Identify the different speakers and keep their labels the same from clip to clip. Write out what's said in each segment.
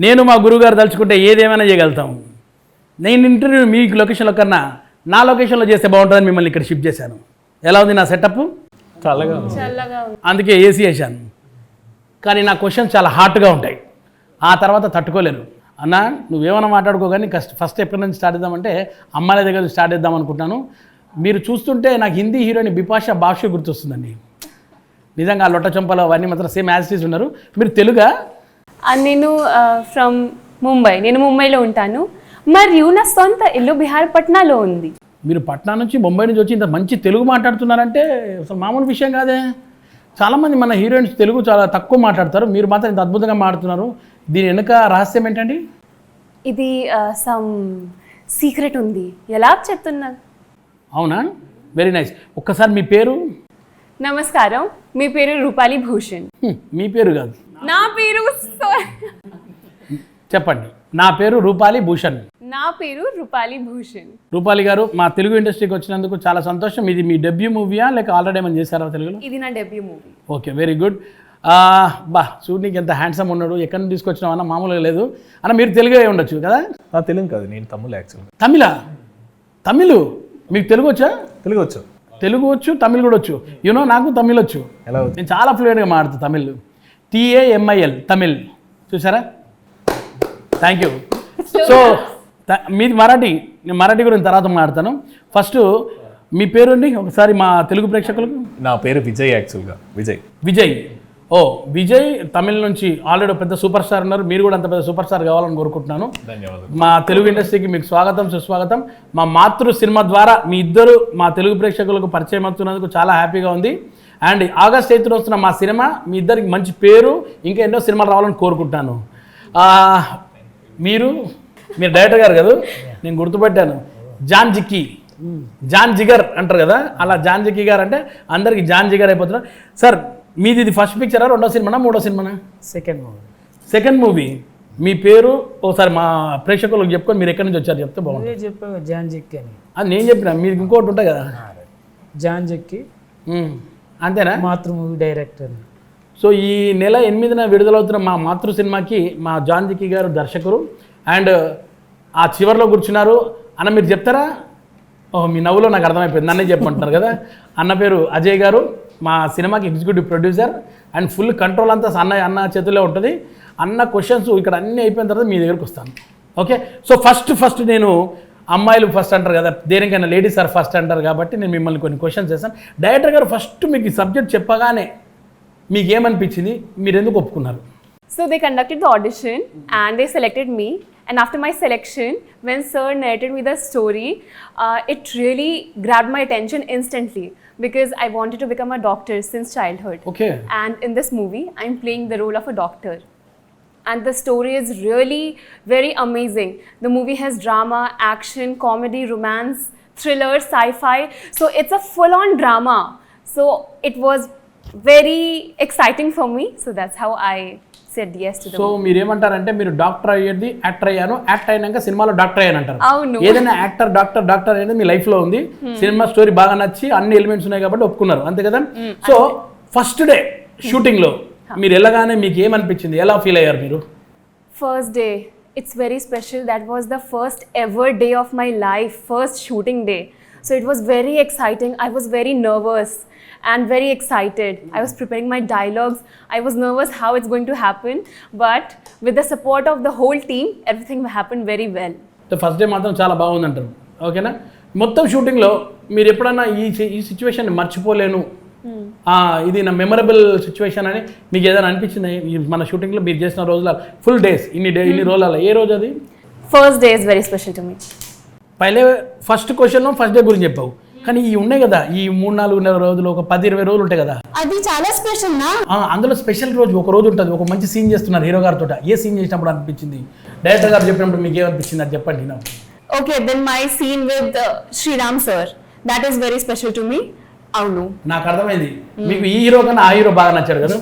Speaker 1: నేను మా గురువుగారు తలుచుకుంటే ఏదేమైనా చేయగలుగుతాం. నేను ఇంటర్వ్యూ మీకు లొకేషన్లో కన్నా నా లొకేషన్లో చేస్తే బాగుంటుందని మిమ్మల్ని ఇక్కడ షిఫ్ట్ చేశాను. ఎలా ఉంది నా సెటప్?
Speaker 2: చల్లగా
Speaker 1: అందుకే ఏసీ వేసాను. కానీ నా క్వశ్చన్స్ చాలా హాట్గా ఉంటాయి. ఆ తర్వాత తట్టుకోలేరు. అన్న నువ్వేమైనా మాట్లాడుకో కానీ ఫస్ట్ ఎక్కడి నుంచి స్టార్ట్ చేద్దామంటే అమ్మాయిల దగ్గర స్టార్ట్ చేద్దాం అనుకుంటున్నాను. మీరు చూస్తుంటే నాకు హిందీ హీరోయిన్ బిపాషా బాషు గుర్తొస్తుందండి. నిజంగా ఆ లొట్ట చంపలు అవన్నీ మాత్రం సేమ్ యాజిటీస్ ఉన్నారు. మీరు తెలుగా?
Speaker 3: నేను ఫ్రమ్ ముంబై. నేను ముంబైలో ఉంటాను. మరియు నా సొంత ఇల్లు బిహార్ పట్నాలో ఉంది.
Speaker 1: మీరు పట్నా నుంచి ముంబై నుంచి వచ్చి ఇంత మంచి తెలుగు మాట్లాడుతున్నారంటే అసలు మామూలు విషయం కాదే. చాలామంది మన హీరోయిన్స్ తెలుగు చాలా తక్కువ మాట్లాడతారు, మీరు మాత్రం ఇంత అద్భుతంగా మాట్లాడుతున్నారు. దీని వెనుక రహస్యం ఏంటండి?
Speaker 3: ఇది సమ్ సీక్రెట్ ఉంది. ఎలా చెప్తున్నారు?
Speaker 1: అవునా, వెరీ నైస్. ఒక్కసారి మీ పేరు?
Speaker 3: నమస్కారం, మీ పేరు రూపాలి భూషణ్.
Speaker 1: మీ పేరు కాదు,
Speaker 3: నా పేరు
Speaker 1: చెప్పండి. నా పేరు రూపాలి భూషణ్.
Speaker 3: నా పేరు రూపాలి భూషణ్.
Speaker 1: రూపాలి గారు, మా తెలుగు ఇండస్ట్రీకి వచ్చినందుకు చాలా సంతోషం. ఇది మీ డెబ్యూ మూవీయా లేక ఆల్రెడీ ఏమైనా చేశారా తెలుగులో?
Speaker 3: ఇది నా debut movie.
Speaker 1: Okay, very good. చూడనికి ఎంత హ్యాండ్సమ్ ఉన్నాడు. ఎక్కడి నుంచి తీసుకొచ్చినావు అన్న, మామూలుగా లేదు అన్న. మీరు తెలుగే ఉండొచ్చు కదా?
Speaker 2: తెలుగు కాదు, నేను తమిళ యాక్చువల్గా.
Speaker 1: తమిళ మీకు తెలుగు వచ్చా?
Speaker 2: తెలుగు వచ్చు,
Speaker 1: తెలుగు వచ్చు, తమిళ్ కూడా వచ్చు. యూనో నాకు తమిళ్ వచ్చు.
Speaker 2: ఎలా?
Speaker 1: నేను చాలా ఫ్లూయెంట్గా మాట్లాడుతాను తమిళ్. TAMIL తమిళ్, చూసారా? Thank you. సో మీది మరాఠీ. నేను మరాఠీ గురించి తర్వాత మాట్లాడతాను. ఫస్ట్ మీ పేరు అండి ఒకసారి మా తెలుగు ప్రేక్షకులకు.
Speaker 2: నా పేరు విజయ్ యాక్చువల్గా.
Speaker 1: విజయ్. విజయ్ తమిళ నుంచి ఆల్రెడీ పెద్ద సూపర్ స్టార్ ఉన్నారు. మీరు కూడా అంత పెద్ద సూపర్ స్టార్ కావాలని కోరుకుంటున్నాను.
Speaker 2: ధన్యవాదాలు.
Speaker 1: మా తెలుగు ఇండస్ట్రీకి మీకు స్వాగతం, సుస్వాగతం. మా మాతృ సినిమా ద్వారా మీ ఇద్దరు మా తెలుగు ప్రేక్షకులకు పరిచయం అవుతున్నందుకు చాలా హ్యాపీగా ఉంది. అండ్ ఆగస్ట్ 8న వస్తున్న మా సినిమా మీ ఇద్దరికి మంచి పేరు, ఇంకా ఎన్నో సినిమాలు రావాలని కోరుకుంటున్నాను. మీరు డైరెక్టర్ గారు కదా, నేను గుర్తుపెట్టాను. జాన్ జిగర్ అంటారు కదా, అలా జాన్ జిక్కీ గారు అంటే అందరికి జాన్ జిగర్ అయిపోతున్నారు. సార్ మీది ఇది ఫస్ట్ పిక్చరా, రెండో సినిమానా, మూడో సినిమానా? Second movie. మీ పేరు ఒకసారి మా ప్రేక్షకులకు చెప్పుకొని మీరు ఎక్కడి నుంచి వచ్చారు చెప్తే బాగుంటుంది.
Speaker 4: చెప్పావు జాన్ జిక్కీ అని.
Speaker 1: అది నేను చెప్పిన, మీకు ఇంకోటి ఉంటుంది కదా
Speaker 4: జాన్ జిక్కీ,
Speaker 1: అంతేనా?
Speaker 4: మాతృ మూవీ డైరెక్టర్.
Speaker 1: సో ఈ నెల 8న విడుదలవుతున్న మా మాతృ సినిమాకి మా జాన్ జిక్కీ గారు దర్శకుడు. అండ్ ఆ చివరిలో కూర్చున్నారు అన్న. మీరు చెప్తారా? మీ నవ్వులో నాకు అర్థమైపోయింది, నన్నే చెప్పమంటున్నారు కదా. అన్న పేరు అజయ్ గారు, మా సినిమాకి executive producer. And full control అంతా అన్న చేతుల్లో ఉంటుంది. అన్న క్వశ్చన్స్ ఇక్కడ అన్నీ అయిపోయిన తర్వాత మీ దగ్గరకు వస్తాను. ఓకే, సో ఫస్ట్ నేను అమ్మాయిలు ఫస్ట్ అంటారు కదా, దేనికైనా లేడీస్ ఆర్ ఫస్ట్ అంటారు కాబట్టి నేను మిమ్మల్ని కొన్ని క్వశ్చన్స్ చేస్తాను. డైరెక్టర్ గారు ఫస్ట్ మీకు ఈ సబ్జెక్ట్ చెప్పగానే మీకు ఏమనిపించింది, మీరు ఎందుకు ఒప్పుకున్నారు?
Speaker 3: So they conducted the audition and they selected me. And after my selection, when sir narrated me the story, it really grabbed my attention instantly because I wanted to become a doctor since childhood.
Speaker 1: Okay.
Speaker 3: And in this movie, I'm playing the role of a doctor. And the story is really very amazing. The movie has drama, action, comedy, romance, thriller, sci-fi. So it's a full-on drama. So it was very exciting for me. So that's how I said yes to the
Speaker 1: so మీరేమంటారంటే మీరు doctor అయ్యేది actor అయ్యాను, actor అయినాక సినిమాలో doctor అయ్యాను అంటారు.
Speaker 3: అవును.
Speaker 1: ఏదైనా యాక్టర్ డాక్టర్ అనేది మీ లైఫ్లో ఉంది. సినిమా స్టోరీ బాగా నచ్చి అన్ని ఎలిమెంట్స్ ఉన్నాయి కాబట్టి ఒప్పుకున్నారు, అంతే కదా? సో ఫస్ట్ డే షూటింగ్లో మీరు వెళ్ళగానే మీకు ఏమనిపించింది, ఎలా ఫీల్ అయ్యారు మీరు?
Speaker 3: First day, it's very special. That was the first ever day of my life, first shooting day. So it was very exciting. I was very nervous and very excited. I was preparing my dialogues. I was nervous how it's going to happen, but with the support of the whole team, everything happened very well.
Speaker 1: First day మాత్రం చాలా బాగుంది అంటారు, ఓకేనా? మొత్తం షూటింగ్లో మీరు ఎప్పుడన్నా ఈ సిచ్యువేషన్ మర్చిపోలేను, ఇది నా మెమరబుల్ సిచ్యువేషన్ అని మీకు ఏదైనా అనిపించింది మన షూటింగ్లో మీరు చేసిన రోజుల ఫుల్ డేస్ ఇన్ని రోజుల ఏ రోజు అది?
Speaker 3: First day is very special to me.
Speaker 1: పైలే ఫస్ట్ క్వశ్చన్లో ఫస్ట్ డే గురించి చెప్పావు, కానీ ఈ ఉన్నాయి కదా ఈ 3-4 రోజులు, ఒక 10-20 రోజులు ఉంటాయి కదా,
Speaker 3: అది చాలా స్పెషల్ నా.
Speaker 1: అందులో స్పెషల్ రోజు ఒక రోజు ఉంటుంది, ఒక మంచి సీన్ చేస్తున్నారు హీరో గారితో. ఏ సీన్ చేసినప్పుడు అనిపించింది, డైరెక్టర్ గారు చెప్పినప్పుడు మీకు ఏమనిపించింది అది చెప్పండి నాకు.
Speaker 3: Okay, then my scene with Sriram sir, that is very special to me. అవును, నాకు
Speaker 1: అర్థమైంది. మీకు ఈ హీరో కన్నా ఆ హీరో బాగా నచ్చారు కదా?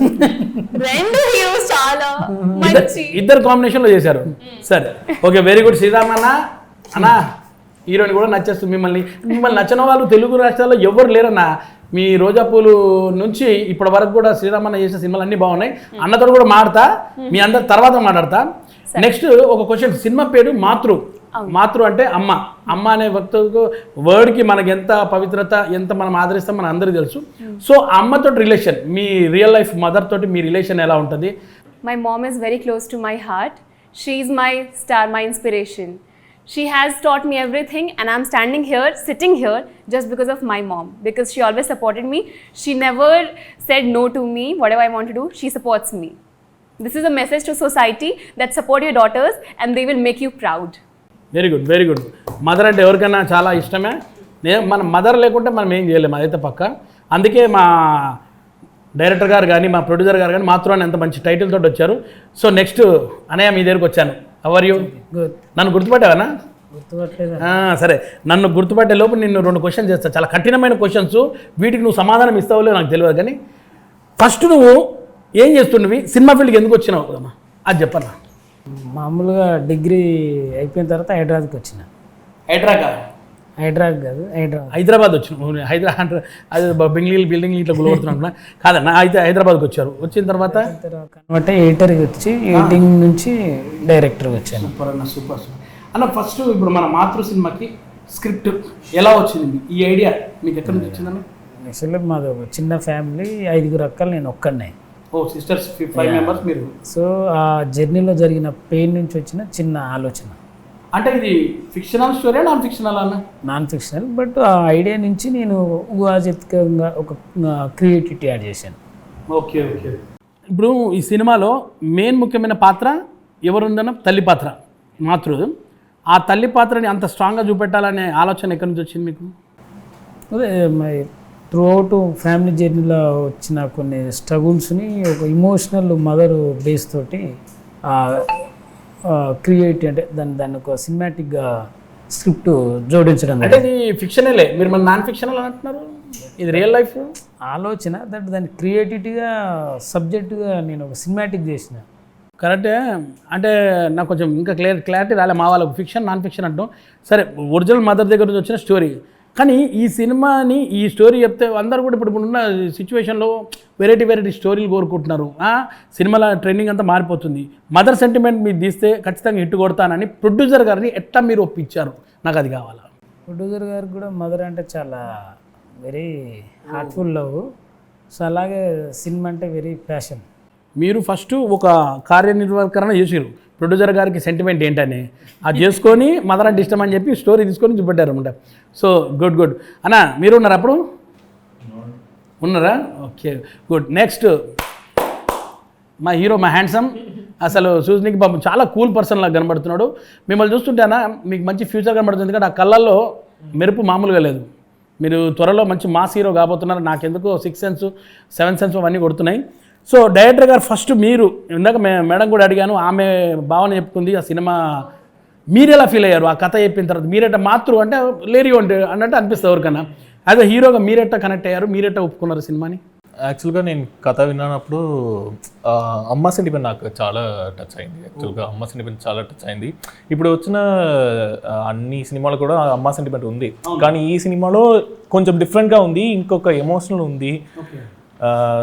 Speaker 3: రెండు హీరోస్ చాలా మంచి
Speaker 1: ఇద్దరు కాంబినేషన్ లో చేశారు. సరే, ఓకే, వెరీ గుడ్. శ్రీరామ్ అన్న హీరోని కూడా నచ్చేస్తుంది. మిమ్మల్ని నచ్చిన వాళ్ళు తెలుగు రాష్ట్రాల్లో ఎవరు లేరన్నా. మీ రోజా పూలు నుంచి ఇప్పటి వరకు కూడా శ్రీరామన్న చేసిన సినిమాలు అన్నీ బాగున్నాయి. అన్నతో కూడా మాడతా, మీ అందరి తర్వాత మాట్లాడతా. నెక్స్ట్ ఒక క్వశ్చన్, సినిమా పేరు మాతృ. మాతృ అంటే అమ్మ. అమ్మ అనే వర్డ్కి మనకి ఎంత పవిత్రత, ఎంత మనం ఆదరిస్తాం మన అందరికీ తెలుసు. సో అమ్మతో రిలేషన్, మీ రియల్ లైఫ్ మదర్ తోటి మీ రిలేషన్ ఎలా ఉంటుంది?
Speaker 3: My mom is very close to my heart. She is my star, my inspiration. She has taught me everything, and I'm standing here, sitting here, just because of my mom. Because she always supported me. She never said no to me, whatever I want to do, she supports me. This is a message to society that support your daughters and they will make you proud.
Speaker 1: Very good, very good. Mother అంటే ఎవరికైనా చాలా ఇష్టమే. మన mother లేకుంటే మనం ఏం చేయలేము, అదైతే పక్క. అందుకే మా డైరెక్టర్ గారు కానీ మా ప్రొడ్యూసర్ గారు కానీ మాతృ అని ఎంత మంచి టైటిల్ తోటి వచ్చారు. సో నెక్స్ట్ అనయ్య మీ దగ్గరికి వచ్చాను. How are you?
Speaker 4: గుడ్.
Speaker 1: నన్ను గుర్తుపట్టావనా?
Speaker 4: గుర్తుపట్టలేదు.
Speaker 1: సరే, నన్ను గుర్తుపట్టే లోపు నిన్ను 2 క్వశ్చన్స్ చేస్తా, చాలా కఠినమైన క్వశ్చన్స్. వీటికి నువ్వు సమాధానం ఇస్తావులే నాకు తెలియదు, కానీ ఫస్ట్ నువ్వు ఏం చేస్తుండవి, సినిమా ఫీల్డ్కి ఎందుకు వచ్చినావు కదమ్మా అది చెప్పన్నా.
Speaker 4: మామూలుగా డిగ్రీ అయిపోయిన తర్వాత హైదరాబాద్కి వచ్చిన. హైదరాబాద్ కాదు,
Speaker 1: హైదరాబాద్ వచ్చిన. హైదరాబాద్ అది బిల్డింగ్ ఇట్లా గులవుతున్నా కాదన్నా. అయితే హైదరాబాద్కి వచ్చారు. వచ్చిన తర్వాత
Speaker 4: కన్వర్ట్ ఎడిటర్కి వచ్చి ఎడిటింగ్ నుంచి డైరెక్టర్కి వచ్చాను.
Speaker 1: సూపర్ అన్న, సూపర్ సూపర్ అన్న. ఫస్ట్ ఇప్పుడు మన మాతృ సినిమాకి స్క్రిప్ట్ ఎలా వచ్చింది, ఈ ఐడియా మీకు ఎక్కడి నుంచి వచ్చిందన్న?
Speaker 4: యాక్చువల్లీ మాది ఒక చిన్న ఫ్యామిలీ, 5 అక్కలు, నేను ఒక్కడినే.
Speaker 1: ఓ సిస్టర్స్ 5 మెంబర్స్ మీరు.
Speaker 4: సో ఆ జర్నీలో జరిగిన పెయిన్ నుంచి వచ్చిన చిన్న ఆలోచన.
Speaker 1: అంటే ఇది ఫిక్షనల్ స్టోరీ, నాన్ ఫిక్షనల్ అన్న?
Speaker 4: నాన్ ఫిక్షనల్, బట్ ఆ ఐడియా నుంచి నేను ఊహాజనితంగా ఒక క్రియేటివిటీ యాడ్ చేశాను.
Speaker 1: Okay okay. ఇప్పుడు ఈ సినిమాలో మెయిన్ ముఖ్యమైన పాత్ర ఎవరుందన్న? తల్లి పాత్ర, మాతృ. ఆ తల్లి పాత్రని అంత స్ట్రాంగ్గా చూపెట్టాలనే ఆలోచన ఎక్కడి నుంచి వచ్చింది మీకు?
Speaker 4: అదే త్రూ అవుట్ ఫ్యామిలీ జర్నీలో వచ్చిన కొన్ని స్ట్రగుల్స్ని ఒక ఇమోషనల్ మదర్ బేస్ తోటి క్రియేట్ అంటే దాన్ని ఒక సినిమాటిక్గా స్క్రిప్ట్ జోడించడం.
Speaker 1: అంటే ఇది ఫిక్షనలే, మీరు మన నాన్ ఫిక్షనల్ అంటున్నారు, ఇది రియల్ లైఫ్
Speaker 4: ఆలోచన. దాన్ని క్రియేటివిటీగా సబ్జెక్టుగా నేను ఒక సినిమాటిక్ చేసిన.
Speaker 1: కరెక్టే. అంటే నాకు కొంచెం ఇంకా క్లారిటీ రాలే మా వాళ్ళకు. ఫిక్షన్ నాన్ ఫిక్షన్ అంటాం సరే, ఒరిజినల్ మదర్ దగ్గర నుంచి వచ్చిన స్టోరీ. కానీ ఈ సినిమాని ఈ స్టోరీ చెప్తే అందరూ కూడా ఇప్పుడు ఉన్న సిచ్యువేషన్లో వెరైటీ స్టోరీలు కోరుకుంటున్నారు. సినిమాల ట్రెండింగ్ అంతా మారిపోతుంది. మదర్ సెంటిమెంట్ మీరు తీస్తే ఖచ్చితంగా హిట్ కొడతానని ప్రొడ్యూసర్ గారిని ఎట్లా మీరు ఒప్పించారు? నాకు అది కావాలా.
Speaker 4: ప్రొడ్యూసర్ గారికి కూడా మదర్ అంటే చాలా వెరీ హార్ట్ఫుల్ లవ్. సో అలాగే సినిమా అంటే వెరీ ప్యాషన్.
Speaker 1: మీరు ఫస్ట్ ఒక కార్యనిర్వహకరణ చేసారు, ప్రొడ్యూసర్ గారికి సెంటిమెంట్ ఏంటని అది చేసుకొని మదర్ అంటే ఇష్టం అని చెప్పి స్టోరీ తీసుకొని చూపెట్టారు అనమాట. సో గుడ్ అన్న. మీరు ఉన్నారా అప్పుడు? ఉన్నారా? Okay good. నెక్స్ట్ మా హీరో, మా హ్యాండ్సమ్. అసలు చూసినకి పాపం చాలా కూల్ పర్సన్ లాగా కనబడుతున్నాడు. మిమ్మల్ని చూస్తుంటేనా మీకు మంచి ఫ్యూచర్ కనబడుతుంది, ఎందుకంటే ఆ కళ్ళల్లో మెరుపు మామూలుగా లేదు. మీరు త్వరలో మంచి మాస్ హీరో కాబోతున్నారు. నాకెందుకో 6 సెన్స్ 7 సెన్స్ అవన్నీ కొడుతున్నాయి. సో డైరెక్టర్ గారు ఫస్ట్ మీరు, ఇందాక మేడం కూడా అడిగాను, ఆమె భావన చెప్పుకుంది ఆ సినిమా. మీరు ఎలా ఫీల్ అయ్యారు ఆ కథ చెప్పిన తర్వాత? మీరెట్ట మాతృ అంటే లేరియో అంటే అన్నట్టు అనిపిస్తుంది ఎవరికన్నా. యాజ్ అ హీరోగా మీరెట్ట కనెక్ట్ అయ్యారు, మీరెట్ట ఒప్పుకున్నారు సినిమాని?
Speaker 2: యాక్చువల్గా నేను కథ విన్నప్పుడు అమ్మ సెంటిమెంట్ నాకు చాలా టచ్ అయింది. యాక్చువల్గా అమ్మ సెంటిమెంట్ చాలా టచ్ అయింది. ఇప్పుడు వచ్చిన అన్ని సినిమాలు కూడా అమ్మ సెంటిమెంట్ ఉంది, కానీ ఈ సినిమాలో కొంచెం డిఫరెంట్గా ఉంది, ఇంకొక ఎమోషనల్ ఉంది.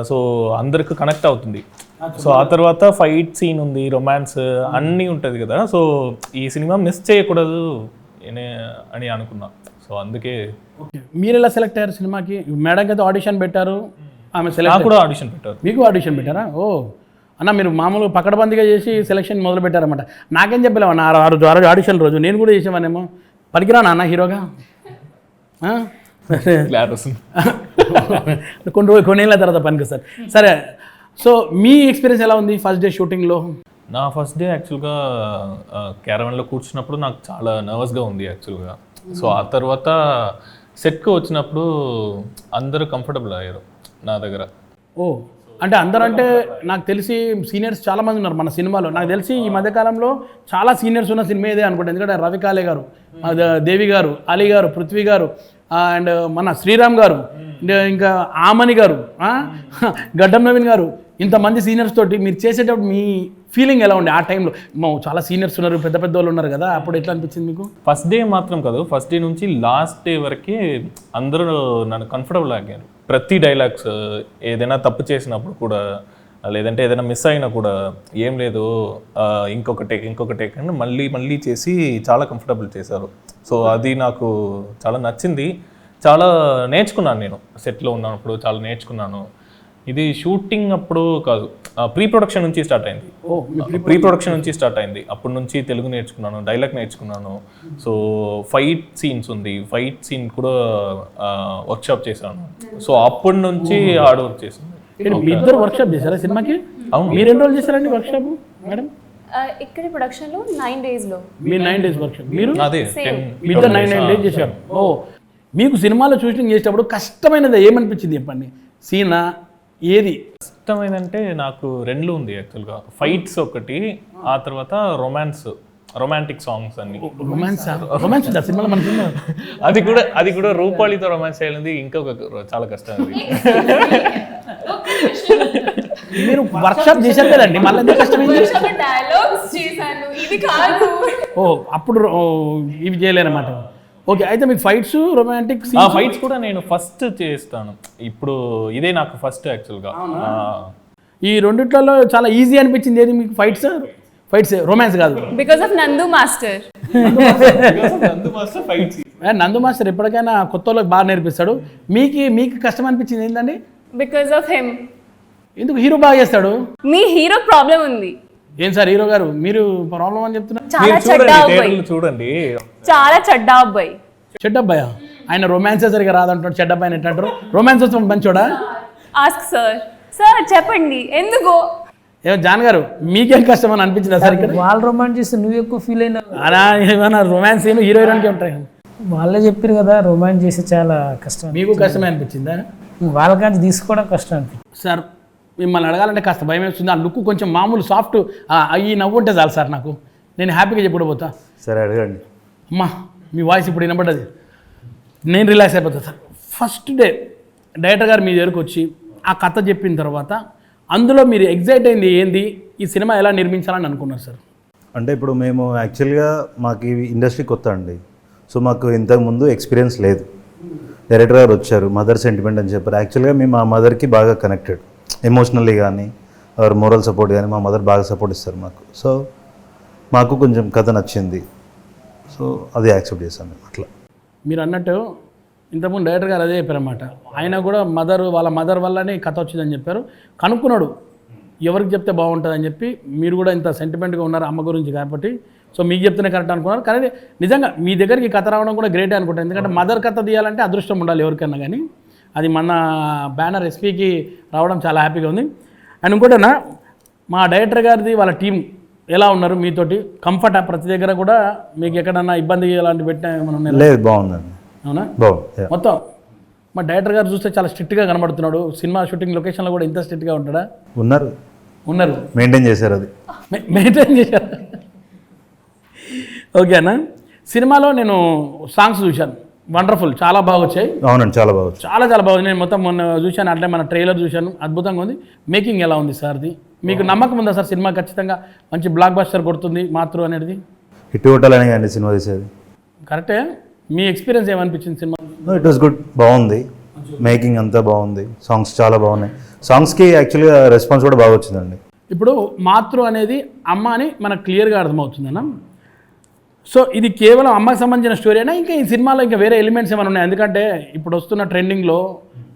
Speaker 2: సో అందరికి కనెక్ట్ అవుతుంది. సో ఆ తర్వాత ఫైట్ సీన్ ఉంది, రొమాన్స్ అన్నీ ఉంటుంది కదా. సో ఈ సినిమా మిస్ చేయకూడదు అని అనుకున్నా. సో అందుకే.
Speaker 1: మీరు ఎలా సెలెక్ట్ అయ్యారు సినిమాకి? మేడంకి అయితే ఆడిషన్ పెట్టారు, ఆమె సెలెక్ట్
Speaker 2: కూడా ఆడిషన్ పెట్టారు.
Speaker 1: మీకు ఆడిషన్ పెట్టారా? ఓ అన్న, మీరు మామూలుగా పకడ్బందీగా చేసి సెలెక్షన్ మొదలు పెట్టారన్నమాట. నాకేం చెప్పలేము అన్న, ఆ రోజు ఆడిషన్ రోజు నేను కూడా చేసేవానేమో. పనికిరానా అన్న హీరోగా? కొన్నేళ్ళ తర్వాత పనికిస్తారు. సరే, సో మీ ఎక్స్పీరియన్స్ ఎలా ఉంది ఫస్ట్ డే షూటింగ్లో?
Speaker 2: నా ఫస్ట్ డే యాక్చువల్గా క్యారవన్లో కూర్చున్నప్పుడు నాకు చాలా నర్వస్గా ఉంది యాక్చువల్గా. సో ఆ తర్వాత సెట్కి వచ్చినప్పుడు అందరూ కంఫర్టబుల్ అయ్యారు నా దగ్గర.
Speaker 1: ఓ అంటే అందరూ అంటే నాకు తెలిసి సీనియర్స్ చాలామంది ఉన్నారు మన సినిమాలో. నాకు తెలిసి ఈ మధ్యకాలంలో చాలా సీనియర్స్ ఉన్న సినిమా ఇదే అనుకుంటా. ఎందుకంటే రవి కాలే గారు, దేవి గారు, అలీ గారు, పృథ్వీ గారు, అండ్ మన శ్రీరామ్ గారు, ఇంకా ఆమని గారు, గడ్డం నవీన్ గారు, ఇంతమంది సీనియర్స్ తోటి మీరు చేసేటప్పుడు మీ ఫీలింగ్ ఎలా ఉండే ఆ టైంలో? చాలా సీనియర్స్ ఉన్నారు, పెద్ద పెద్ద వాళ్ళు ఉన్నారు కదా, అప్పుడు ఎట్లా అనిపించింది మీకు?
Speaker 2: ఫస్ట్ డే మాత్రం కాదు, ఫస్ట్ డే నుంచి లాస్ట్ డే వరకు అందరూ నన్ను కంఫర్టబుల్ ఆగారు. ప్రతి డైలాగ్స్ ఏదైనా తప్పు చేసినప్పుడు కూడా, లేదంటే ఏదైనా మిస్ అయినా కూడా ఏం లేదు ఇంకొక టేక్ అని మళ్ళీ చేసి చాలా కంఫర్టబుల్ చేశారు. సో అది నాకు చాలా నచ్చింది. చాలా నేర్చుకున్నాను నేను సెట్లో ఉన్నప్పుడు, చాలా నేర్చుకున్నాను. ఇది షూటింగ్ అప్పుడు కాదు, ప్రీ ప్రొడక్షన్ నుంచి స్టార్ట్ అయింది. ప్రీ ప్రొడక్షన్ నుంచి స్టార్ట్ అయింది. అప్పటి నుంచి తెలుగు నేర్చుకున్నాను, డైలాగ్ నేర్చుకున్నాను. సో ఫైట్ సీన్స్ ఉంది, ఫైట్ సీన్ కూడా వర్క్షాప్ చేశాను. సో అప్పటి నుంచి హార్డ్ వర్క్ చేశాను.
Speaker 1: మీ ఇద్దరు వర్క్షాప్ చేశారా సినిమాకి?
Speaker 2: అవును.
Speaker 1: మీరు ఎన్ని రోజులు చేశారండి వర్క్షాప్ మేడం?
Speaker 3: ఇక్కడ ప్రొడక్షన్లో 9 daysలో.
Speaker 1: మీరు 9 days వర్క్షాప్, మీరు
Speaker 2: అదే
Speaker 1: మీ ఇద్దరు 9 days చేశారు. ఓ, మీకు సినిమాలో షూటింగ్ చేసేటప్పుడు కష్టమైనది ఏమనిపించింది చెప్పండి? సీనా ఏది
Speaker 2: ఇష్టమైందంటే నాకు రెండు ఉంది యాక్చువల్గా. ఫైట్స్ ఒకటి, ఆ తర్వాత రొమాంటిక్ సాంగ్స్ అన్ని.
Speaker 1: రొమాన్స్ సినిమాలో మన సినిమా
Speaker 2: అది కూడా రూపాలితో రొమాన్స్ చేయాలి, ఇంకొక చాలా కష్టం అది.
Speaker 1: మీరు వర్క్షాప్ చేశారు కదండి, మళ్ళీ ఎంత కష్టమైంది?
Speaker 3: డైలాగ్స్ చేశాను, ఇది కాదు.
Speaker 1: ఓ, అప్పుడు ఇవి చేయలేనమాట. ఓకే, అయితే మీకు ఫైట్స్, రొమాంటిక్
Speaker 2: ఫైట్స్ కూడా నేను ఫస్ట్ చేస్తాను. ఇప్పుడు ఇదే నాకు ఫస్ట్ యాక్చువల్గా.
Speaker 1: ఈ రెండిట్లలో చాలా ఈజీ అనిపించింది ఏది మీకు? ఫైట్స్ రొమాన్స్ కాదు.
Speaker 3: బికాస్ ఆఫ్ నందు మాస్టర్.
Speaker 1: నందు మాస్టర్ ఎప్పటికైనా కొత్త వాళ్ళకి బాగా నేర్పిస్తాడు. మీకు కష్టం అనిపించింది ఏంటండి?
Speaker 3: Because of him.
Speaker 1: ఎందుకు? హీరో బాగా చేస్తాడు.
Speaker 3: మీ హీరో ప్రాబ్లం ఉంది.
Speaker 1: ఏం సార్ హీరో గారు, మీరు ప్రాబ్లం అని చెప్తున్నారు?
Speaker 3: చాలా చెడ్డ అబ్బాయి,
Speaker 2: చూడండి,
Speaker 3: చాలా చెడ్డ అబ్బాయి.
Speaker 1: చెడ్డ అబ్బాయా? ఆయన రొమాన్సే సరిగా రాదంటాడు, చెడ్డ అబ్బాయి ఎట్లా అంటారు? రొమాన్స్ వస్తే మంచోడా?
Speaker 3: ఆస్క్ సార్ చెప్పండి ఎందుకు?
Speaker 1: ఏమో జాన్ గారు, మీకేం కష్టం అని అనిపించిందా సార్? ఇక్కడ
Speaker 4: వాళ్ళు రొమాన్స్ చేస్తే నువ్వు ఎక్కువ ఫీల్ అయినా?
Speaker 1: అలా ఏమైనా రొమాన్స్ ఏమో హీరో హీరోయిన్కి ఉంటాయి.
Speaker 4: వాళ్ళే చెప్పారు కదా రొమాన్స్ చేస్తే చాలా కష్టం.
Speaker 1: మీకు కష్టమే అనిపించిందా?
Speaker 4: వాళ్ళకాంచి తీసుకోవడం కష్టం అనిపించింది.
Speaker 1: సార్ మిమ్మల్ని అడగాలంటే కాస్త భయం వేస్తుంది. ఆ లుక్ కొంచెం మామూలు సాఫ్ట్, ఈ నవ్వు ఉంటే చాలు సార్, నాకు నేను హ్యాపీగా చెప్పుకోబోతా.
Speaker 5: సరే అడగండి.
Speaker 1: అమ్మా మీ వాయిస్ ఇప్పుడు వినబడ్డది, నేను రిలాక్స్ అయిపోతా సార్. ఫస్ట్ డే డైరెక్టర్ గారు మీ దగ్గరకు వచ్చి ఆ కథ చెప్పిన తర్వాత అందులో మీరు ఎగ్జైట్ అయింది ఏంది? ఈ సినిమా ఎలా నిర్మించాలని అనుకున్నారు సార్?
Speaker 5: అంటే ఇప్పుడు మేము యాక్చువల్గా మాకు ఈ ఇండస్ట్రీ కొత్త అండి. సో మాకు ఇంతకుముందు ఎక్స్పీరియన్స్ లేదు. డైరెక్టర్ గారు వచ్చారు, మదర్ సెంటిమెంట్ అని చెప్పారు. యాక్చువల్గా మేము మా మదర్కి బాగా కనెక్టెడ్, ఎమోషనల్లీ కానీ ఆర్ మోరల్ సపోర్ట్ కానీ మా మదర్ బాగా సపోర్ట్ ఇస్తారు మాకు. సో మాకు కొంచెం కథ నచ్చింది, సో అది యాక్సెప్ట్ చేశాను. అట్లా
Speaker 1: మీరు అన్నట్టు ఇంతకుముందు డైరెక్టర్ గారు అదే చెప్పారన్నమాట. ఆయన కూడా వాళ్ళ మదర్ వల్లనే కథ వచ్చిందని చెప్పారు. కనుక్కున్నాడు ఎవరికి చెప్తే బాగుంటుందని చెప్పి. మీరు కూడా ఇంత సెంటిమెంట్గా ఉన్నారు అమ్మ గురించి కాబట్టి, సో మీకు చెప్తేనే కరెక్ట్ అనుకున్నారు. కానీ నిజంగా మీ దగ్గరికి కథ రావడం కూడా గ్రేటే అనుకుంటాను. ఎందుకంటే మదర్ కథ తీయాలంటే అదృష్టం ఉండాలి ఎవరికైనా కానీ. అది మన బ్యానర్ ఎస్పీకి రావడం చాలా హ్యాపీగా ఉంది. అండ్ ఇంకోటేనా, మా డైరెక్టర్ గారిది వాళ్ళ టీం ఎలా ఉన్నారు మీతోటి? కంఫర్ట్ ప్రతి దగ్గర కూడా మీకు ఎక్కడన్నా ఇబ్బంది అలాంటి పెట్టినా ఏమైనా ఉన్నాయి?
Speaker 5: లేదు, బాగుందండి.
Speaker 1: అవునా?
Speaker 5: బాగుంది.
Speaker 1: మొత్తం మా డైరెక్టర్ గారు చూస్తే చాలా స్ట్రిక్ట్గా కనబడుతున్నాడు. సినిమా షూటింగ్ లొకేషన్లో కూడా ఇంత స్ట్రిక్ట్గా ఉంటాడా? ఉన్నారు,
Speaker 5: మెయింటైన్ చేశారు, అది
Speaker 1: మెయింటైన్ చేశారు. ఓకే అన్న, సినిమాలో నేను సాంగ్స్ చూశాను, వండర్ఫుల్, చాలా బాగా వచ్చాయి.
Speaker 5: అవునండి, చాలా బాగా వచ్చాయి.
Speaker 1: చాలా బాగుంది. నేను మొత్తం మొన్న చూశాను, అట్లే మన ట్రైలర్ చూశాను, అద్భుతంగా ఉంది. మేకింగ్ ఎలా ఉంది సార్ది? మీకు నమ్మకం ఉందా సార్ సినిమా ఖచ్చితంగా మంచి బ్లాక్ బస్టర్ కొడుతుంది మాతృ అనేది?
Speaker 5: హిట్ కొట్టాలని అండి సినిమా తీసేది.
Speaker 1: కరెక్టే. మీ ఎక్స్పీరియన్స్ ఏమనిపించింది సినిమా?
Speaker 5: ఇట్ వాస్ గుడ్, బాగుంది. మేకింగ్ అంతా బాగుంది, సాంగ్స్ చాలా బాగున్నాయి. సాంగ్స్కి యాక్చువల్గా రెస్పాన్స్ కూడా బాగా వచ్చిందండి.
Speaker 1: ఇప్పుడు మాతృ అనేది అమ్మ అని మనకు క్లియర్గా అర్థమవుతుందన్న. సో ఇది కేవలం అమ్మకి సంబంధించిన స్టోరీ అయినా ఇంకా ఈ సినిమాలో ఇంకా వేరే ఎలిమెంట్స్ ఏమైనా ఉన్నాయి? ఎందుకంటే ఇప్పుడు వస్తున్న ట్రెండింగ్లో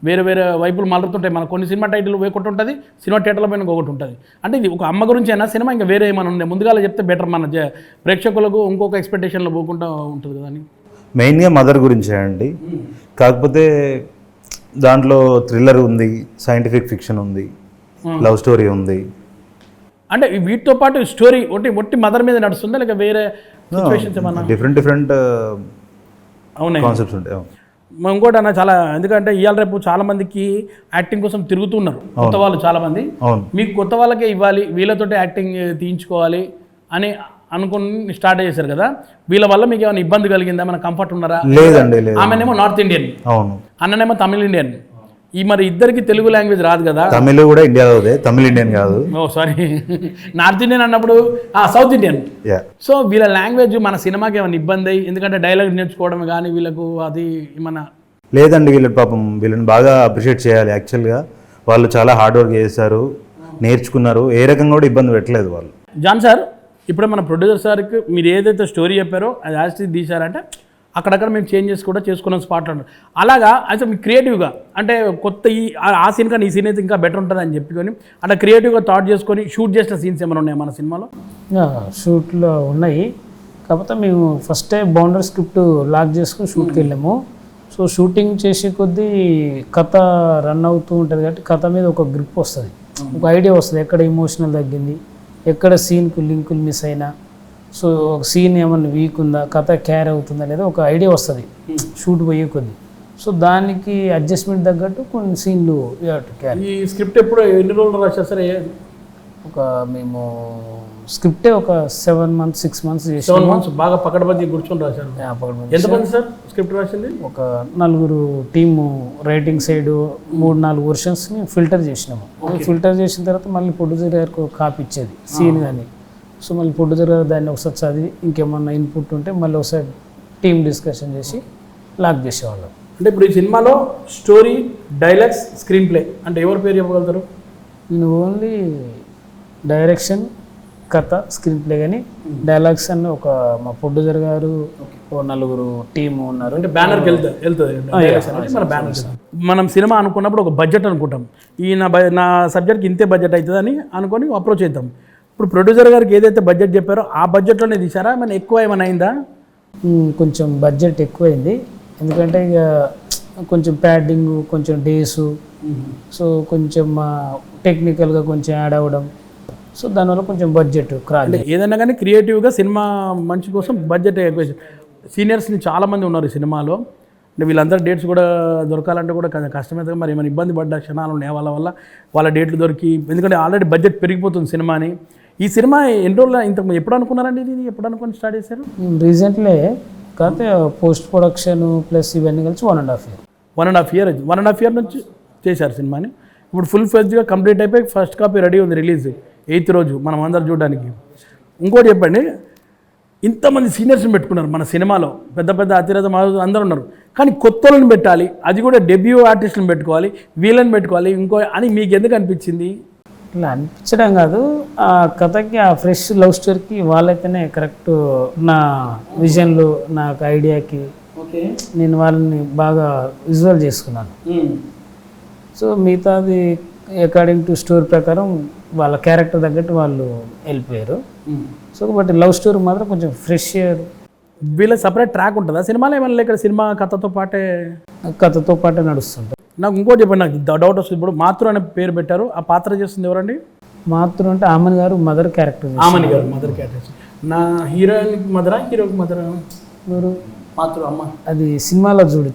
Speaker 1: వేరే వైపులు మలుతుంటాయి. మన కొన్ని సినిమా టైటిల్ ఒకటి ఉంటుంది, సినిమా థియేటర్ల పైన ఒకటి ఉంటుంది. అంటే ఇది ఒక అమ్మ గురించి అయినా సినిమా ఇంకా వేరే ఏమైనా ఉన్నాయి? ముందుగా చెప్తే బెటర్, మన ప్రేక్షకులకు ఇంకొక ఎక్స్పెక్టేషన్లో పోకుండా ఉంటుంది కదా అని.
Speaker 5: మెయిన్గా మదర్ గురించే అండి. కాకపోతే దాంట్లో థ్రిల్లర్ ఉంది, సైంటిఫిక్ ఫిక్షన్ ఉంది, లవ్ స్టోరీ ఉంది.
Speaker 1: అంటే వీటితో పాటు స్టోరీ ఒట్టి మదర్ మీద నడుస్తుందా లేక వేరే సిచ్యువేషన్స్ ఏమన్నా?
Speaker 5: డిఫరెంట్
Speaker 1: అవునాయి,
Speaker 5: కాన్సెప్ట్స్ ఉంటాయి.
Speaker 1: ఇంకోటి అన్న చాలా, ఎందుకంటే ఇవాళ రేపు చాలా మందికి యాక్టింగ్ కోసం తిరుగుతున్నారు కొత్త వాళ్ళు చాలామంది. మీకు కొత్త వాళ్ళకే ఇవ్వాలి, వీళ్ళతోటి యాక్టింగ్ తీయించుకోవాలి అని అనుకుని స్టార్ట్ చేశారు కదా, వీళ్ళ వల్ల మీకు ఏమైనా ఇబ్బంది కలిగిందా? మన కంఫర్ట్ ఉన్నారా?
Speaker 5: లేదండి, లేదు.
Speaker 1: ఆమెనేమో నార్త్ ఇండియన్,
Speaker 5: అవును,
Speaker 1: అన్ననేమో తమిళ ఇండియన్. ఈ మరి ఇద్దరికి తెలుగు లాంగ్వేజ్ రాదు కదా.
Speaker 5: తమిళ్ కూడా ఇండియాలోదే, తమిళ్ ఇండియన్ కాదు.
Speaker 1: ఓ సారీ, నార్త్ ఇండియన్ అన్నప్పుడు సౌత్ ఇండియన్.
Speaker 5: యా,
Speaker 1: సో వీళ్ళ లాంగ్వేజ్ మన సినిమాకి ఏమైనా ఇబ్బంది అయ్యి, ఎందుకంటే డైలాగ్ నేర్చుకోవడం కానీ వీళ్ళకు అది ఏమన్నా?
Speaker 5: లేదండి, వీళ్ళు పాపం వీళ్ళని బాగా అప్రిషియేట్ చేయాలి. యాక్చువల్గా వాళ్ళు చాలా హార్డ్ వర్క్ చేశారు, నేర్చుకున్నారు, ఏ రకంగా కూడా ఇబ్బంది పెట్టలేదు వాళ్ళు.
Speaker 1: జాన్ సార్, ఇప్పుడు మన ప్రొడ్యూసర్ సార్కి మీరు ఏదైతే స్టోరీ చెప్పారో అది యాజ్ తీశారంటే అక్కడక్కడ మేము చేంజెస్ కూడా చేసుకున్నాం స్పాట్లో. అలాగా అయితే మీకు క్రియేటివ్గా అంటే కొత్త ఆ సీన్ కానీ ఈ సీన్ అయితే ఇంకా బెటర్ ఉంటుంది అని చెప్పుకొని అట్లా క్రియేటివ్గా థాట్ చేసుకొని షూట్ చేసిన సీన్స్ ఏమైనా ఉన్నాయా మన సినిమాలో?
Speaker 4: షూట్లో ఉన్నాయి, కాకపోతే మేము ఫస్ట్ బౌండరీ స్క్రిప్ట్ లాక్ చేసుకుని షూట్కి వెళ్ళాము. సో షూటింగ్ చేసే కొద్దీ కథ రన్ అవుతూ ఉంటుంది కాబట్టి కథ మీద ఒక గ్రిప్ వస్తుంది, ఒక ఐడియా వస్తుంది, ఎక్కడ ఎమోషనల్ తగ్గింది, ఎక్కడ సీన్కు లింకులు మిస్ అయినా, సో ఒక సీన్ ఏమన్నా వీక్ ఉందా, కథ క్యారీ అవుతుందా లేదా ఒక ఐడియా వస్తుంది షూట్ పోయే కొద్దీ. సో దానికి అడ్జస్ట్మెంట్ తగ్గట్టు కొన్ని సీన్లు క్యారీ.
Speaker 1: ఈ స్క్రిప్ట్ ఎప్పుడు ఎన్ని రోజులు రాశారు సార్?
Speaker 4: ఒక మేము స్క్రిప్టే ఒక 7 months 6 months
Speaker 1: 7 months బాగా పకడ్బందీ కూర్చొని రాశారు. ఎంతమంది సార్ స్క్రిప్ట్ రాసింది?
Speaker 4: ఒక 4 టీము రైటింగ్ సైడ్ 3-4 వర్షన్స్ని ఫిల్టర్ చేసినాము. ఫిల్టర్ చేసిన తర్వాత మళ్ళీ ప్రొడ్యూసర్ గారికి ఒక కాపీ ఇచ్చేది సీన్ కానీ. సో మళ్ళీ ప్రొడ్యూసర్ గారు దాన్ని ఒకసారి చదివి ఇంకేమన్నా ఇన్పుట్ ఉంటే మళ్ళీ ఒకసారి టీమ్ డిస్కషన్ చేసి లాక్ చేసేవాళ్ళం.
Speaker 1: అంటే ఇప్పుడు ఈ సినిమాలో స్టోరీ, డైలాగ్స్, స్క్రీన్ ప్లే అంటే ఎవరి పేరు చెప్పగలుగుతారు?
Speaker 4: నేను ఓన్లీ డైరెక్షన్, కథ, స్క్రీన్ ప్లే కానీ డైలాగ్స్ అన్న ఒక మా ప్రొడ్యూసర్ గారు, ఓ 4 టీము ఉన్నారు.
Speaker 1: అంటే బ్యానర్కి వెళ్తుంది మన బ్యానర్. మనం సినిమా అనుకున్నప్పుడు ఒక బడ్జెట్ అనుకుంటాం, ఈ నా సబ్జెక్ట్కి ఇంతే బడ్జెట్ అవుతుందని అనుకొని అప్రోచ్ అవుతాం. ఇప్పుడు ప్రొడ్యూసర్ గారికి ఏదైతే బడ్జెట్ చెప్పారో ఆ బడ్జెట్లోనే తీసారా, మన ఎక్కువ ఏమైనా అయిందా?
Speaker 4: కొంచెం బడ్జెట్ ఎక్కువైంది, ఎందుకంటే ఇక కొంచెం ప్యాడింగ్, కొంచెం డేసు, సో కొంచెం టెక్నికల్గా కొంచెం యాడ్ అవ్వడం, సో దానివల్ల కొంచెం బడ్జెట్
Speaker 1: అంటే ఏదైనా కానీ క్రియేటివ్గా సినిమా మంచి కోసం బడ్జెట్ ఎక్కువ. సీనియర్స్ని చాలామంది ఉన్నారు ఈ సినిమాలో, అంటే వీళ్ళందరూ డేట్స్ కూడా దొరకాలంటే కూడా కష్టమైతే. మరి ఏమైనా ఇబ్బంది పడ్డ క్షణాలు ఉన్నాయి వాళ్ళ డేట్లు దొరికి, ఎందుకంటే ఆల్రెడీ బడ్జెట్ పెరిగిపోతుంది సినిమాని. ఈ సినిమా ఎన్ని రోజులు ఇంతకు ఎప్పుడు అనుకున్నారండి? ఇది ఎప్పుడు అనుకుని స్టార్ట్ చేశారు?
Speaker 4: రీసెంట్లీ, కాకపోతే పోస్ట్ ప్రొడక్షన్ ప్లస్ ఇవన్నీ కలిసి 1.5 year.
Speaker 1: 1.5 year 1.5 year నుంచి చేశారు సినిమాని. ఇప్పుడు ఫుల్ ఫ్లెడ్జ్గా కంప్లీట్ అయిపోయి ఫస్ట్ కాపీ రెడీ ఉంది, రిలీజ్ 8th రోజు మనం అందరు చూడడానికి. ఇంకోటి చెప్పండి, ఇంతమంది సీనియర్స్ని పెట్టుకున్నారు మన సినిమాలో, పెద్ద పెద్ద అతిరథ అందరూ ఉన్నారు, కానీ కొత్త వాళ్ళని పెట్టాలి, అది కూడా డెబ్యూ ఆర్టిస్టులను పెట్టుకోవాలి, వీళ్ళని పెట్టుకోవాలి ఇంకో అని మీకు ఎందుకు అనిపించింది?
Speaker 4: ఇట్లా అనిపించడం కాదు, ఆ కథకి ఆ ఫ్రెష్ లవ్ స్టోరీకి వాళ్ళైతేనే కరెక్ట్. నా విజన్లో, నాకు ఐడియాకి నేను వాళ్ళని బాగా విజువల్ చేసుకున్నాను. సో మిగతాది అకార్డింగ్ టు స్టోరీ ప్రకారం వాళ్ళ క్యారెక్టర్ తగ్గట్టు వాళ్ళు వెళ్ళిపోయారు. సో బట్ లవ్ స్టోరీ మాత్రం కొంచెం ఫ్రెష్.
Speaker 1: వీళ్ళ సపరేట్ ట్రాక్ ఉంటుందా సినిమాలో ఏమన్నా? ఇక్కడ సినిమా కథతో పాటే
Speaker 4: నడుస్తుంటారు.
Speaker 1: నాకు ఇంకోటి చెప్పండి, నాకు డౌట్ వస్తుంది. ఇప్పుడు మాతృ అనే పేరు పెట్టారు, ఆ పాత్ర చేస్తుంది ఎవరండి?
Speaker 4: మాతృ అంటే Amani garu mother character.
Speaker 1: Aamani garu mother character. నా హీరోయిన్ మదరా, హీరోకి మదరా? మాతృ అమ్మ.
Speaker 4: అది సినిమాలో చూడు,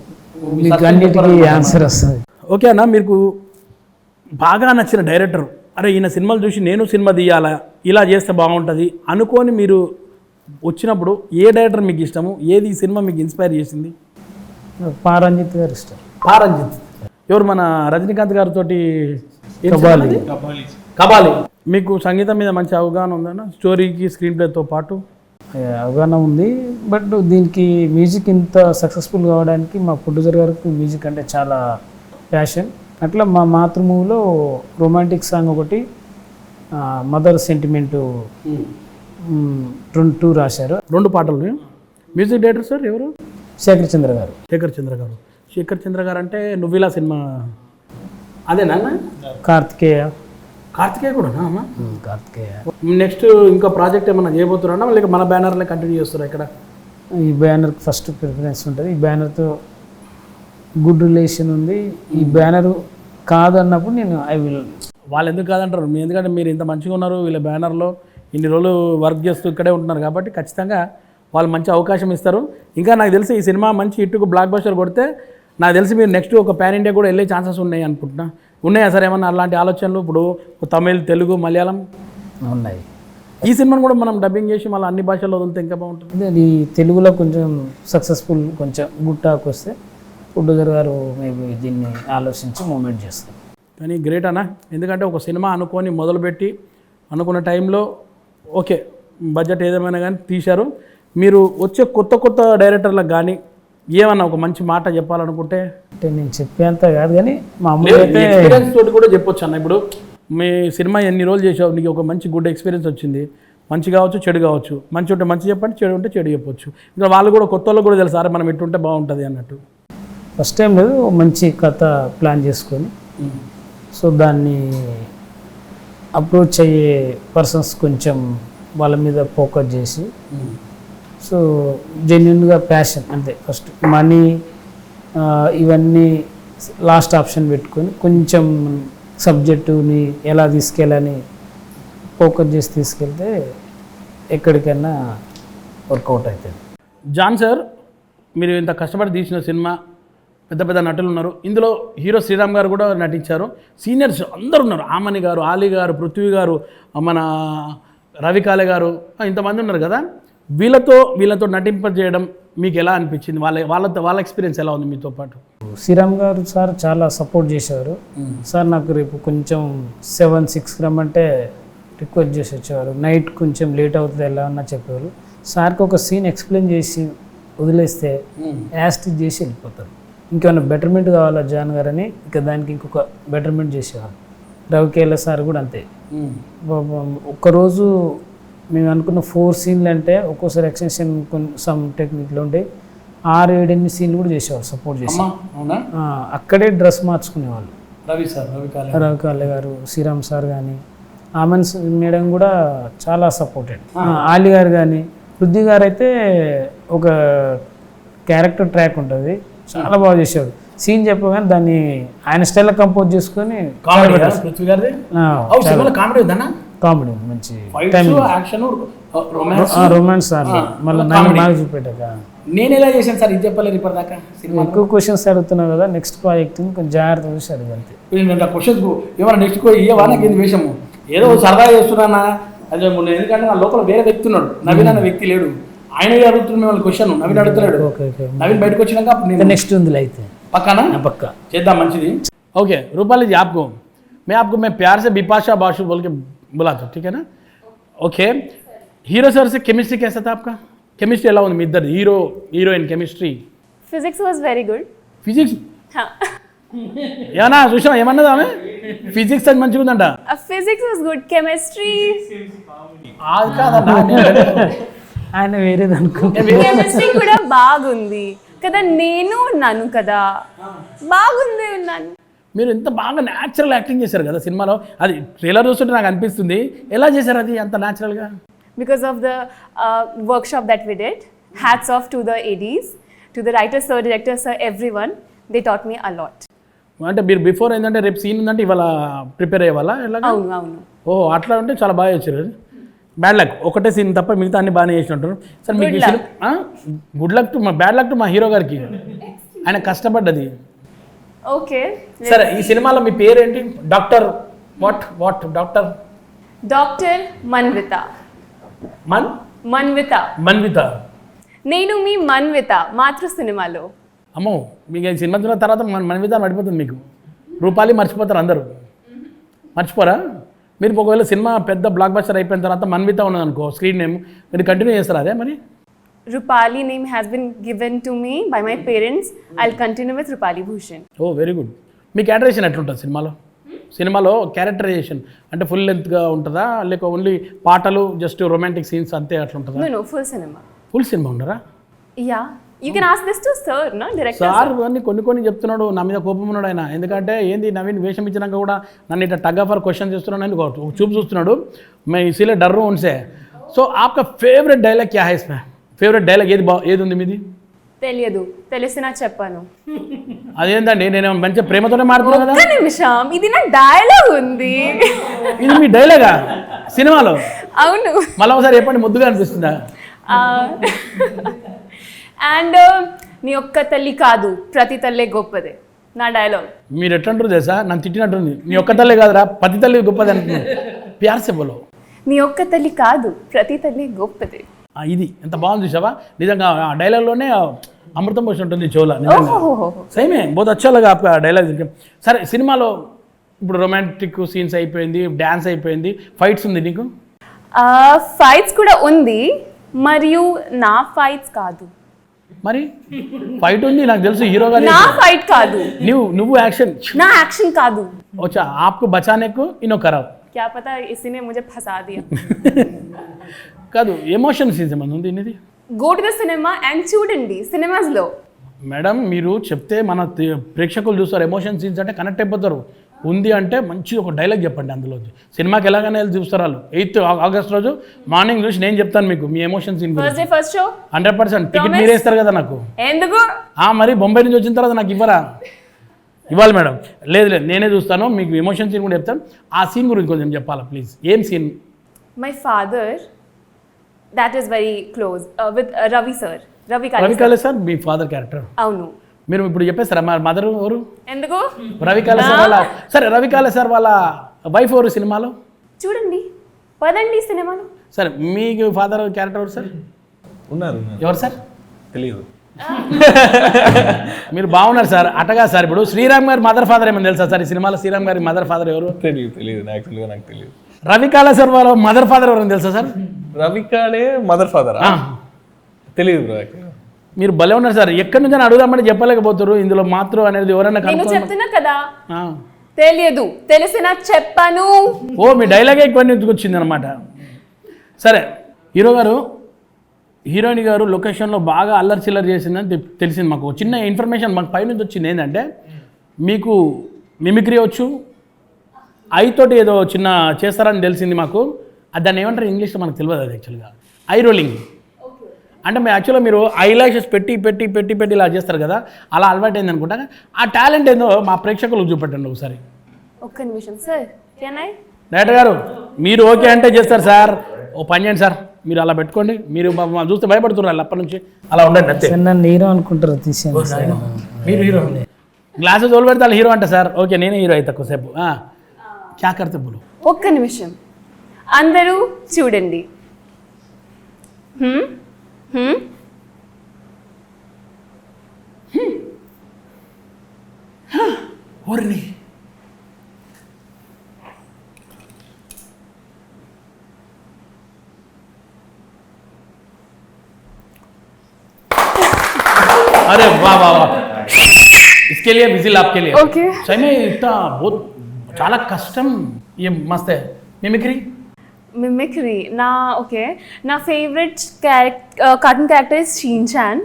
Speaker 4: మీకు అన్నిటికీ ఆన్సర్ వస్తుంది.
Speaker 1: ఓకే అన్న, మీకు బాగా నచ్చిన డైరెక్టర్, అరే ఈయన సినిమాలు చూసి నేను సినిమా తీయాలా, ఇలా చేస్తే బాగుంటుంది అనుకొని మీరు వచ్చినప్పుడు ఏ డైరెక్టర్ మీకు ఇష్టము? ఏది ఈ సినిమా మీకు ఇన్స్పైర్ చేసింది?
Speaker 4: పారంజిత్ గారు ఇష్టం.
Speaker 1: పారంజిత్ ఎవరు? మన రజనీకాంత్ గారితో కబాలి. మీకు సంగీతం మీద మంచి అవగాహన ఉందన్న? స్టోరీకి, స్క్రీన్ ప్లేతో పాటు
Speaker 4: అవగాహన ఉంది, బట్ దీనికి మ్యూజిక్ ఇంత సక్సెస్ఫుల్ కావడానికి మా ప్రొడ్యూసర్ గారికి మ్యూజిక్ అంటే చాలా ప్యాషన్. అట్లా మా మాతృ మూవీలో రొమాంటిక్ సాంగ్ ఒకటి, మదర్ సెంటిమెంటు 2 రాశారు.
Speaker 1: 2 పాటలు. మ్యూజిక్ డైరెక్టర్ సార్ ఎవరు?
Speaker 4: శేఖర్ చంద్ర గారు. శేఖర్ చంద్ర గారు
Speaker 1: అంటే నువ్విలా సినిమా అదేనా?
Speaker 4: కార్తికేయ
Speaker 1: కూడా
Speaker 4: కార్తికేయ.
Speaker 1: నెక్స్ట్ ఇంకో ప్రాజెక్ట్ ఏమన్నా చేయబోతున్నారా, లేక మన బ్యానర్లో కంటిన్యూ చేస్తారా? ఇక్కడ
Speaker 4: ఈ బ్యానర్కి ఫస్ట్ ప్రిఫరెన్స్ ఉంటుంది. ఈ బ్యానర్తో గుడ్ రిలేషన్ ఉంది. ఈ బ్యానర్ కాదన్నప్పుడు నేను
Speaker 1: వాళ్ళు ఎందుకు కాదంటారు? ఎందుకంటే మీరు ఇంత మంచిగా ఉన్నారు, వీళ్ళ బ్యానర్లో ఇన్ని రోజులు వర్క్ చేస్తూ ఇక్కడే ఉంటున్నారు కాబట్టి ఖచ్చితంగా వాళ్ళు మంచి అవకాశం ఇస్తారు. ఇంకా నాకు తెలిసి ఈ సినిమా మంచి హిట్కు బ్లాక్ బస్టర్ కొడితే నాకు తెలిసి మీరు నెక్స్ట్ ఒక పాన్ ఇండియా కూడా వెళ్ళే ఛాన్సెస్ ఉన్నాయి అనుకుంటున్నా. ఉన్నాయా సార్ ఏమన్నా అలాంటి ఆలోచనలు? ఇప్పుడు తమిళ్, తెలుగు, మలయాళం
Speaker 4: ఉన్నాయి.
Speaker 1: ఈ సినిమాను కూడా మనం డబ్బింగ్ చేసి మళ్ళీ అన్ని భాషల్లో వదిలితే ఇంకా బాగుంటుంది.
Speaker 4: అది తెలుగులో కొంచెం సక్సెస్ఫుల్, కొంచెం గుడ్ టాక్ వస్తే ప్రొడ్యూసర్ గారు మేబీ దీన్ని ఆలోచించి మూమెంట్ చేస్తారు.
Speaker 1: కానీ గ్రేట్ అన్న, ఎందుకంటే ఒక సినిమా అనుకొని మొదలుపెట్టి అనుకున్న టైంలో ఓకే బడ్జెట్ ఏదేమైనా కానీ తీశారు. మీరు వచ్చే కొత్త డైరెక్టర్లకు కానీ ఏమన్నా ఒక మంచి మాట చెప్పాలనుకుంటే?
Speaker 4: అంటే నేను చెప్పేంత కాదు కానీ మామూలుగా అయితే
Speaker 1: ఎక్స్పీరియన్స్ తోటి కూడా చెప్పొచ్చు అన్న. ఇప్పుడు మీ సినిమా ఎన్ని రోజులు చేసావు, నీకు ఒక మంచి గుడ్ ఎక్స్పీరియన్స్ వచ్చింది, మంచి కావచ్చు చెడు కావచ్చు, మంచి ఉంటే మంచి చెప్పండి, చెడు ఉంటే చెడు చెప్పొచ్చు. ఇంకా వాళ్ళు కూడా కొత్త వాళ్ళకి కూడా తెలుసు, అరే మనం ఎట్టుంటే బాగుంటుంది అన్నట్టు.
Speaker 4: ఫస్ట్ టైం లేదు, మంచి కథ ప్లాన్ చేసుకొని సో దాన్ని అప్రోచ్ అయ్యే పర్సన్స్ కొంచెం వాళ్ళ మీద ఫోకస్ చేసి సో జెన్యున్గా ప్యాషన్ అంతే. ఫస్ట్ మనీ ఇవన్నీ లాస్ట్ ఆప్షన్ పెట్టుకొని కొంచెం సబ్జెక్టుని ఎలా తీసుకెళ్ళని ఫోకస్ చేసి తీసుకెళ్తే ఎక్కడికైనా వర్కౌట్ అవుతుంది.
Speaker 1: జాన్ సార్, మీరు ఇంత కష్టపడి తీసిన సినిమా, పెద్ద నటులు ఉన్నారు ఇందులో. హీరో శ్రీరామ్ గారు కూడా నటించారు, సీనియర్స్ అందరు ఉన్నారు, ఆమని గారు, ఆలీ గారు, పృథ్వీ గారు, మన రవికాలే గారు, ఇంతమంది ఉన్నారు కదా. వీళ్ళతో నటింపజేయడం మీకు ఎలా అనిపించింది? వాళ్ళ ఎక్స్పీరియన్స్ ఎలా ఉంది మీతో పాటు?
Speaker 4: శ్రీరామ్ గారు సార్ చాలా సపోర్ట్ చేసేవారు. సార్ నాకు రేపు కొంచెం 7-6 రమ్మంటే రిక్వెస్ట్ చేసి వచ్చేవారు. నైట్ కొంచెం లేట్ అవుతుంది ఎలా అన్నా చెప్పేవారు. సార్కి ఒక సీన్ ఎక్స్ప్లెయిన్ చేసి వదిలేస్తే యాస్టిక్ చేసి వెళ్ళిపోతారు. ఇంకేమైనా బెటర్మెంట్ కావాలా జాన్ గారని ఇక దానికి ఇంకొక బెటర్మెంట్ చేసేవారు. రవికేల సార్ కూడా అంతే. ఒక్కరోజు మేము అనుకున్న 4 సీన్లు అంటే ఒక్కోసారి ఎక్స్టెన్షన్ సమ్ టెక్నిక్లు ఉంటే 6-7-8 సీన్లు కూడా చేసేవారు సపోర్ట్ చేసి. అక్కడే డ్రెస్ మార్చుకునేవాళ్ళు. రవికాలే గారు, శ్రీరామ్ సార్ కానీ, ఆమెన్ మేడం కూడా చాలా సపోర్టెడ్. ఆలీ గారు కానీ, పృథ్వీ గారు అయితే ఒక క్యారెక్టర్ ట్రాక్ ఉంటుంది, చాలా బాగా చేసేవాడు. సీన్ చెప్పగానే దాన్ని ఆయన స్టైల్లో కంపోజ్ చేసుకొని కామెడీ మంచి రొమాన్స్ మళ్ళీ నాకు చూపెట్టాక.
Speaker 1: నేను ఎలా చేశాను సార్ ఇది చెప్పలేదు ఇప్పటిదాకా.
Speaker 4: ఎక్కువ క్వశ్చన్స్ అడుగుతున్నావు కదా, నెక్స్ట్ ప్రాజెక్ట్ కొంచెం జాగ్రత్త చూసి అడగంతే.
Speaker 1: క్వశ్చన్స్ ఏమన్నా నెక్స్ట్ ఇవ్వవా నాకు ఏంది వేషము, ఏదో సరదా చేస్తున్నానా అదే. ఎందుకంటే నా లోపల వేరే వ్యక్తి ఉన్నాడు, నవీన్ అనే వ్యక్తి లేడు. ఆయన అడుగుతున్న వాళ్ళ క్వశ్చన్ నవీన్ అడుగుతున్నాడు. నవీన్ బయటకు వచ్చినాక
Speaker 4: నెక్స్ట్ ఉంది అయితే
Speaker 1: पक्का చేద్దాం మంచిది. ఓకే रूपाली जी, आपको मैं प्यार से बिपाशा बाशु बोल के बुलाता हूँ, ठीक है ना? ओके, हीरो सर से केमिस्ट्री कैसा था आपका? केमिस्ट्री ఎలా ఉంది మీ ఇద్దరు heroine chemistry?
Speaker 3: Physics was very good.
Speaker 1: Physics
Speaker 3: Huh.
Speaker 1: ఏమన్నా చూసావా, ఏమన్నది ఆమె? ఫిజిక్స్ అది మంచిగా ఉందంట.
Speaker 3: Physics was good. Chemistry.
Speaker 1: అది కాదన్నా,
Speaker 4: ఆయన వేరేది అనుకుంటా.
Speaker 3: కెమిస్ట్రీ కూడా బాగుంది కదా, నేను ఉన్నాను కదా, బాగుంది ఉన్నాను.
Speaker 1: మీరు ఎంత బాగా న్యాచురల్ యాక్టింగ్ చేశారు కదా సినిమాలో. అది ట్రైలర్ చూస్తుంటే నాకు అనిపిస్తుంది, ఎలా చేశారు అది అంత న్యాచురల్గా?
Speaker 3: Because of the workshop that we did. Hats off to the ADs, to the writer sir, director sir, everyone. They taught me a lot.
Speaker 1: అంటే మీరు బిఫోర్ ఏంటంటే రేపు సీన్ ఉందంటే ఇవాళ ప్రిపేర్ అయ్యేవాళ్ళ ఎలా?
Speaker 3: అవును.
Speaker 1: ఓ అట్లా ఉంటే చాలా బాగా చేశారు. బ్యాడ్ లక్ ఒకటే సీన్ తప్ప మిగతా అన్ని బాగానే చేసినట్టు సార్. మీకు గుడ్ లక్ టు మా బ్యాడ్ లక్ టు మా హీరో గారికి, ఆయన కష్టపడ్డది.
Speaker 3: ఓకే
Speaker 1: సరే, ఈ సినిమాలో మీ పేరేంటి? Doctor what doctor
Speaker 3: Manvitha.
Speaker 1: Manvitha.
Speaker 3: నేను మీ మన్విత మాతృ సినిమాలో.
Speaker 1: అమ్మో, మీకు ఈ సినిమా చూసిన తర్వాత మన్విత పడిపోతుంది. మీకు రూపాలి మర్చిపోతారు అందరూ, మర్చిపోరా? మీరు ఒకవేళ సినిమా పెద్ద బ్లాక్ బస్టర్ అయిపోయిన తర్వాత మన్విత ఉన్నదనుకో స్క్రీన్ నేమ్, మీరు కంటిన్యూ చేస్తారా అదే మరి?
Speaker 3: Rupali name has been given to me by my parents. I'll continue with Rupali Bhushan.
Speaker 1: ఓ వెరీ గుడ్. మీ క్యారెక్టరేషన్ ఎట్లుంటుంది సినిమాలో క్యారెక్టరైజేషన్ అంటే ఫుల్ లెంత్గా ఉంటుందా, లేక ఓన్లీ పాటలు జస్ట్ రొమాంటిక్ సీన్స్ అంతే అట్లా ఉంటుందా?
Speaker 3: No, full cinema.
Speaker 1: Full cinema ఉండరా?
Speaker 3: Yeah, you can ask this to sir, no? Director.
Speaker 1: Sir అన్ని కొన్ని చెప్తున్నాడు, నా మీద కోపం ఉన్నాడు ఆయన. ఎందుకంటే ఏంది నవీన్ వేషం ఇచ్చినాక కూడా నన్ను ఇట్లా టగ్ ఆఫర్ క్వశ్చన్ చేస్తున్నాడు అని చూపు చూస్తున్నాడు. మే ఇసిలే డర్ ఉన్సే. సో ఆప్కా ఫేవరెట్ డైలాగ్ క్యా హై ఇస్మే? ఫేవరెట్ డైలాగ్ ఏది ఉంది మీది?
Speaker 3: తెలియదు, తెలిసినా చెప్పాను.
Speaker 1: అదేంటండి, నేను మంచిగా ప్రేమతోనే మాట్లాడుతున్నా కదా.
Speaker 3: ఒక్క నిమిషం, ఇది నా డైలాగ్ ఉంది.
Speaker 1: ఇది మీ డైలాగా సినిమాలో?
Speaker 3: అవును.
Speaker 1: మళ్ళీ ఒకసారి చెప్పండి, ముద్దుగా అనిపిస్తుందా?
Speaker 3: అండ్ నీ ఒక్క తల్లి కాదు, ప్రతి తల్లే గొప్పదే, నా డైలాగ్.
Speaker 1: మీరు ఎట్లంటారు తెలుసా, నన్ను తిట్టినట్టుంది. నీ ఒక్క తల్లి కాదురా, పతి తల్లి గొప్పది అంటున్నాను. ప్యార్ సే బోలో.
Speaker 3: నీ ఒక్క తల్లి కాదు, ప్రతి తల్లి గొప్పదే.
Speaker 1: ఇది ఎంత బాగుంది చూసావా నిజంగా ఆ డైలాగ్లోనే అమృతం పోసి ఉంటుంది చెవుల నిజంగా సేమే బోత్ అచ్చాలుగా డైలాగ్ సరే సినిమాలో ఇప్పుడు రొమాంటిక్ సీన్స్ అయిపోయింది డ్యాన్స్ అయిపోయింది ఫైట్స్ ఉంది నీకు
Speaker 3: ఫైట్స్ కూడా ఉంది మరియు నా ఫైట్స్ కాదు
Speaker 1: మరి ఫైట్ ఉంది నాకు తెలుసు హీరో గారి
Speaker 3: నా ఫైట్ కాదు
Speaker 1: నువ్వు యాక్షన్
Speaker 3: నా యాక్షన్ కాదు
Speaker 1: వచ్చా आपको बचाने को इनो कराओ
Speaker 3: क्या पता इसी ने मुझे फंसा दिया
Speaker 1: కాదు ఎమోషన్ సీన్స్ ఏమన్నా ఉంది ఇది
Speaker 3: go to the cinema and చూడండి సినిమాస్ లో
Speaker 1: మేడం మీరు చెప్తే మన ప్రేక్షకులు చూస్తారు ఎమోషన్ సీన్స్ అంటే కనెక్ట్ అయిపోతారు ఉంది అంటే మంచి ఒక డైలాగ్ చెప్పండి అందులో సినిమాకి ఎలాగైనా వెళ్ళి చూస్తారు వాళ్ళు 8th ఆగస్ట్ రోజు మార్నింగ్ చూసి నేను చెప్తాను మీకు మీ emotion scene
Speaker 3: first day first show
Speaker 1: 100% ticket మీరే ఇస్తారు కదా నాకు
Speaker 3: ఎందుకు
Speaker 1: మరి బొంబాయి నుంచి వచ్చిన తర్వాత నాకు ఇవ్వరా ఇవ్వాలి మేడం లేదు నేనే చూస్తాను మీకు ఎమోషన్ సీన్ కూడా చెప్తాను ఆ సీన్ గురించి కొంచెం చెప్పాలా ప్లీజ్ ఏం seen
Speaker 3: my father that is very close with Ravi sir Ravi
Speaker 1: కాళే sir me father character
Speaker 3: అవును
Speaker 1: మీరు ఇప్పుడు చెప్పేస్తారా మా మదర్ ఎవరు
Speaker 3: ఎందుకు
Speaker 1: రవి కాళే సార్ వాళ్ళ సరే రవి కాళే సార్ వాళ్ళ వైఫ్ ఎవరు సినిమాలో
Speaker 3: చూడండి పదండి సినిమాలో
Speaker 1: సరే మీకు ఫాదర్ క్యారెక్టర్ ఎవరు సార్
Speaker 2: ఉన్నారు
Speaker 1: ఎవరు సార్
Speaker 2: తెలియదు
Speaker 1: మీరు బాగున్నారు సార్ అటగా సార్ ఇప్పుడు శ్రీరామ్ గారి మదర్ ఫాదర్ ఏమని తెలుసా సార్ ఈ సినిమాలో శ్రీరామ్ గారి మదర్ ఫాదర్ ఎవరు
Speaker 2: తెలియదు యాక్చువల్గా నాకు తెలియదు
Speaker 1: రవి కాళే సార్ వాళ్ళ మదర్ ఫాదర్ ఎవరని తెలుసా సార్
Speaker 2: రవికాళే మదర్ ఫాదర్ తెలియదు బ్రో యాక్చువల్గా
Speaker 1: మీరు భలే ఉన్నారు సార్ ఎక్కడి నుంచి అడుగుదామని చెప్పలేకపోతారు ఇందులో మాత్రం అనేది ఎవరైనా
Speaker 3: నేను
Speaker 1: కనుక్కో
Speaker 3: చెప్తున్నా కదా తెలియదు తెలిసినా చెప్పాను
Speaker 1: ఓ మీ డైలాగే ఎక్కువ వచ్చింది అనమాట సరే హీరో గారు హీరోయిన్ గారు లొకేషన్లో బాగా అల్లరి చిల్లరి చేసిందని తెలిసింది మాకు చిన్న ఇన్ఫర్మేషన్ మాకు పైనుంచి వచ్చింది ఏంటంటే మీకు మిమిక్రీ వచ్చు ఐతోటి ఏదో చిన్న చేస్తారని తెలిసింది మాకు దాన్ని ఏమంటారు ఇంగ్లీష్లో మనకు తెలియదు అది యాక్చువల్గా ఐ రోలింగ్ అంటే యాక్చువల్గా మీరు ఐ లాషెస్ పెట్టి ఇలా చేస్తారు కదా అలా అలవాటు అయింది అనుకుంటా ఆ టాలెంట్ ఏందో మా ప్రేక్షకులకు చూపెట్టండి ఒకసారి
Speaker 3: ఒక్క నిమిషం సార్
Speaker 1: డైరెక్టర్ గారు మీరు ఓకే అంటే చేస్తారు సార్ ఓ పని చేయండి సార్ మీరు అలా పెట్టుకోండి మీరు చూస్తే భయపడుతున్నారు అప్పటి నుంచి అలా ఉండండి అంతే
Speaker 4: నన్ను హీరో అనుకుంటారు తీసాను
Speaker 1: మీరు హీరో గ్లాసెస్ ఓలు పెడితే హీరో అంట సార్ ఓకే నేనే హీరో అయితే తక్కువసేపు క్యా కర్తే బోలు
Speaker 3: ఒక్క నిమిషం అందరూ చూడండి
Speaker 1: ఓర్ని अरे वाह वाह वाह इसके लिए विजिल आपके लिए
Speaker 3: Okay.
Speaker 1: सही में इतना बहुत చాలా కష్టం ये मस्त है मिमिक्री
Speaker 3: मिमिक्री ना ओके ना favourite cartoon character is Shinchan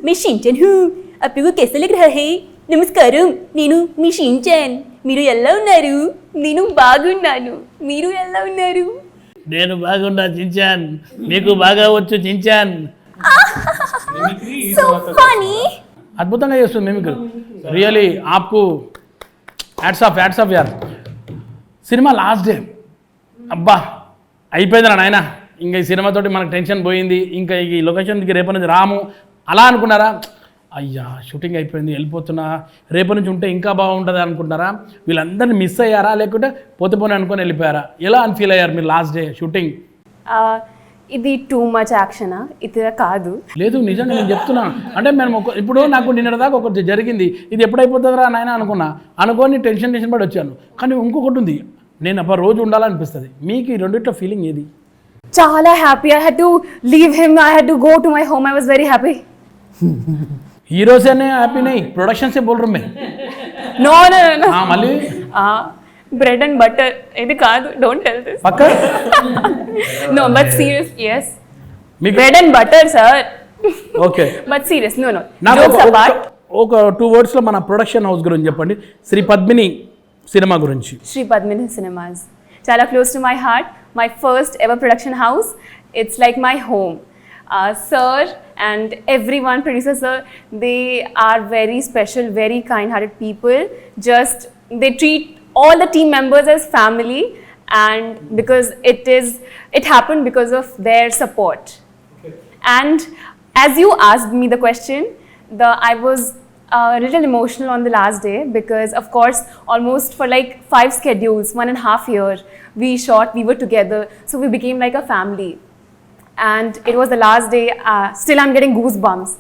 Speaker 3: मैं शिनचैन हूँ आपको कैसा लग रहा है నమస్కారం నేను మీ షిన్చాన్ మీరు ఎలా ఉన్నారు నేను బాగున్నాను మీరు ఎలా ఉన్నారు
Speaker 1: నేను బాగున్నా చించాన్ మీకు బాగా వచ్చు చించాన్
Speaker 3: సో ఫనీ
Speaker 1: అద్భుతంగా చేస్తుంది మిమిక్రీ రియలీ ఆప్కు హ్యాట్స్ ఆఫ్ యార్ సినిమా లాస్ట్ డే అబ్బా అయిపోయిందిరా నాయన ఇంకా ఈ సినిమాతోటి మనకు టెన్షన్ పోయింది ఇంకా ఈ లొకేషన్కి రేపటి నుంచి రాము అలా అనుకున్నారా అయ్యా షూటింగ్ అయిపోయింది వెళ్ళిపోతున్నా రేపటి నుంచి ఉంటే ఇంకా బాగుంటుంది అనుకుంటున్నారా వీళ్ళందరినీ మిస్ అయ్యారా లేకుంటే పోతే అనుకొని వెళ్ళిపోయారా ఎలా అని ఫీల్ అయ్యారు మీరు లాస్ట్ డే షూటింగ్
Speaker 3: ఇది టూ మచ్ యాక్షనా ఇది కాదు
Speaker 1: లేదు నిజంగా నేను చెప్తున్నా అంటే మేము ఇప్పుడు నాకు నిన్నటిదాకా ఒకటి జరిగింది ఇది ఎప్పుడైపోతుందిరా నాయన అనుకొని టెన్షన్ పడి వచ్చాను కానీ ఇంకొకటి ఉంది నేను అబ్బా రోజు ఉండాలనిపిస్తుంది మీకు ఈ రెండిట్లో ఫీలింగ్ ఏది
Speaker 3: చాలా happy I had to leave him I had to go to my home I was very happy
Speaker 1: hero से नहीं हैप्पी नहीं प्रोडक्शन से बोल रहा हूँ मैं
Speaker 3: नो नो नो
Speaker 1: हाँ मल्ली
Speaker 3: ब्रेड एंड बटर ఇది కాదు డోంట్ టెల్ దిస్
Speaker 1: पक्का
Speaker 3: నో బట్ సీరియస్ yes
Speaker 1: మీకు
Speaker 3: bread and butter sir
Speaker 1: okay
Speaker 3: but serious no no
Speaker 1: నాకు
Speaker 3: జోక్స్ అపార్ట్
Speaker 1: ఒక 2 words లో మన ప్రొడక్షన్ హౌస్ గురించి చెప్పండి శ్రీ పద్మిని సినిమా గురించి
Speaker 3: శ్రీ పద్మిని సినిమాస్ చాలా close to my heart my first ever production house it's like my home sir and everyone producer sir they are very special very kind hearted people just they treat all the team members as family and because it happened because of their support and as you asked me the question I was a little emotional on the last day because of course almost for like 5 schedules 1.5 years we shot we were together so we became like a family and it was the last day. Still, I'm getting goosebumps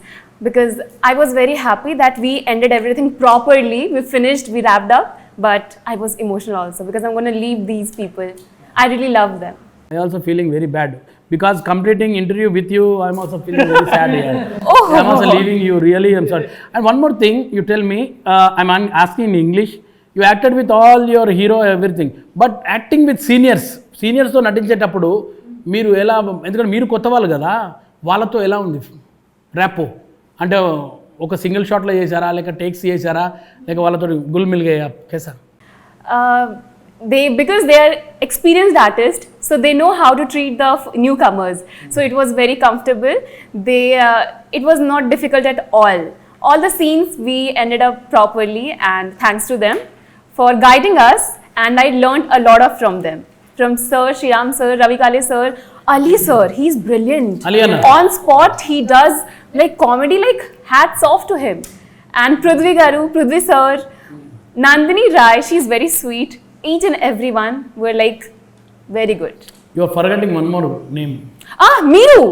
Speaker 3: because I was very happy that we ended everything properly. We finished, we wrapped up, but I was emotional also because I'm going to leave these people. I really love them.
Speaker 1: I also feeling very bad because completing interview with you, I'm also feeling very sad here. I'm also leaving you. Really, I'm sorry. And one more thing, you tell me. I'm asking in English. You acted with all your hero everything, but acting with seniors తో నటించేటప్పుడు మీరు ఎలా, ఎందుకంటే మీరు కొత్త వాళ్ళు కదా, వాళ్ళతో ఎలా ఉంది ర్యాపో? అంటే ఒక సింగిల్ షాట్లో చేశారా, లేక టేక్స్ చేశారా, లేక వాళ్ళతో గుల్ మిల్ గయా కేసా?
Speaker 3: Because they are experienced artists, so they know how to treat the newcomers. So it was very comfortable. It was not difficult at all. All the scenes we ended up properly, and thanks to them for guiding us. And I learned a lot from them. From Sir, Shriram Sir, Ravi Kale Sir, Ali Sir, he's brilliant.
Speaker 1: Ali Anna.
Speaker 3: On spot, he does like comedy, like hats off to him. And Prithvi Sir, Nandini Rai, she's very sweet. Each and everyone were like very good.
Speaker 1: You are forgetting one more name.
Speaker 3: Meeru!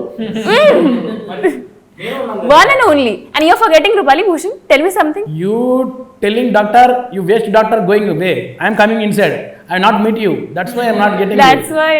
Speaker 3: One and only. And you're forgetting Rupali Bhushan. Tell me something.
Speaker 1: You telling doctor, you waste doctor going away. I am coming inside. I not meet you. That's why I am not getting
Speaker 3: That's
Speaker 1: you.
Speaker 3: why.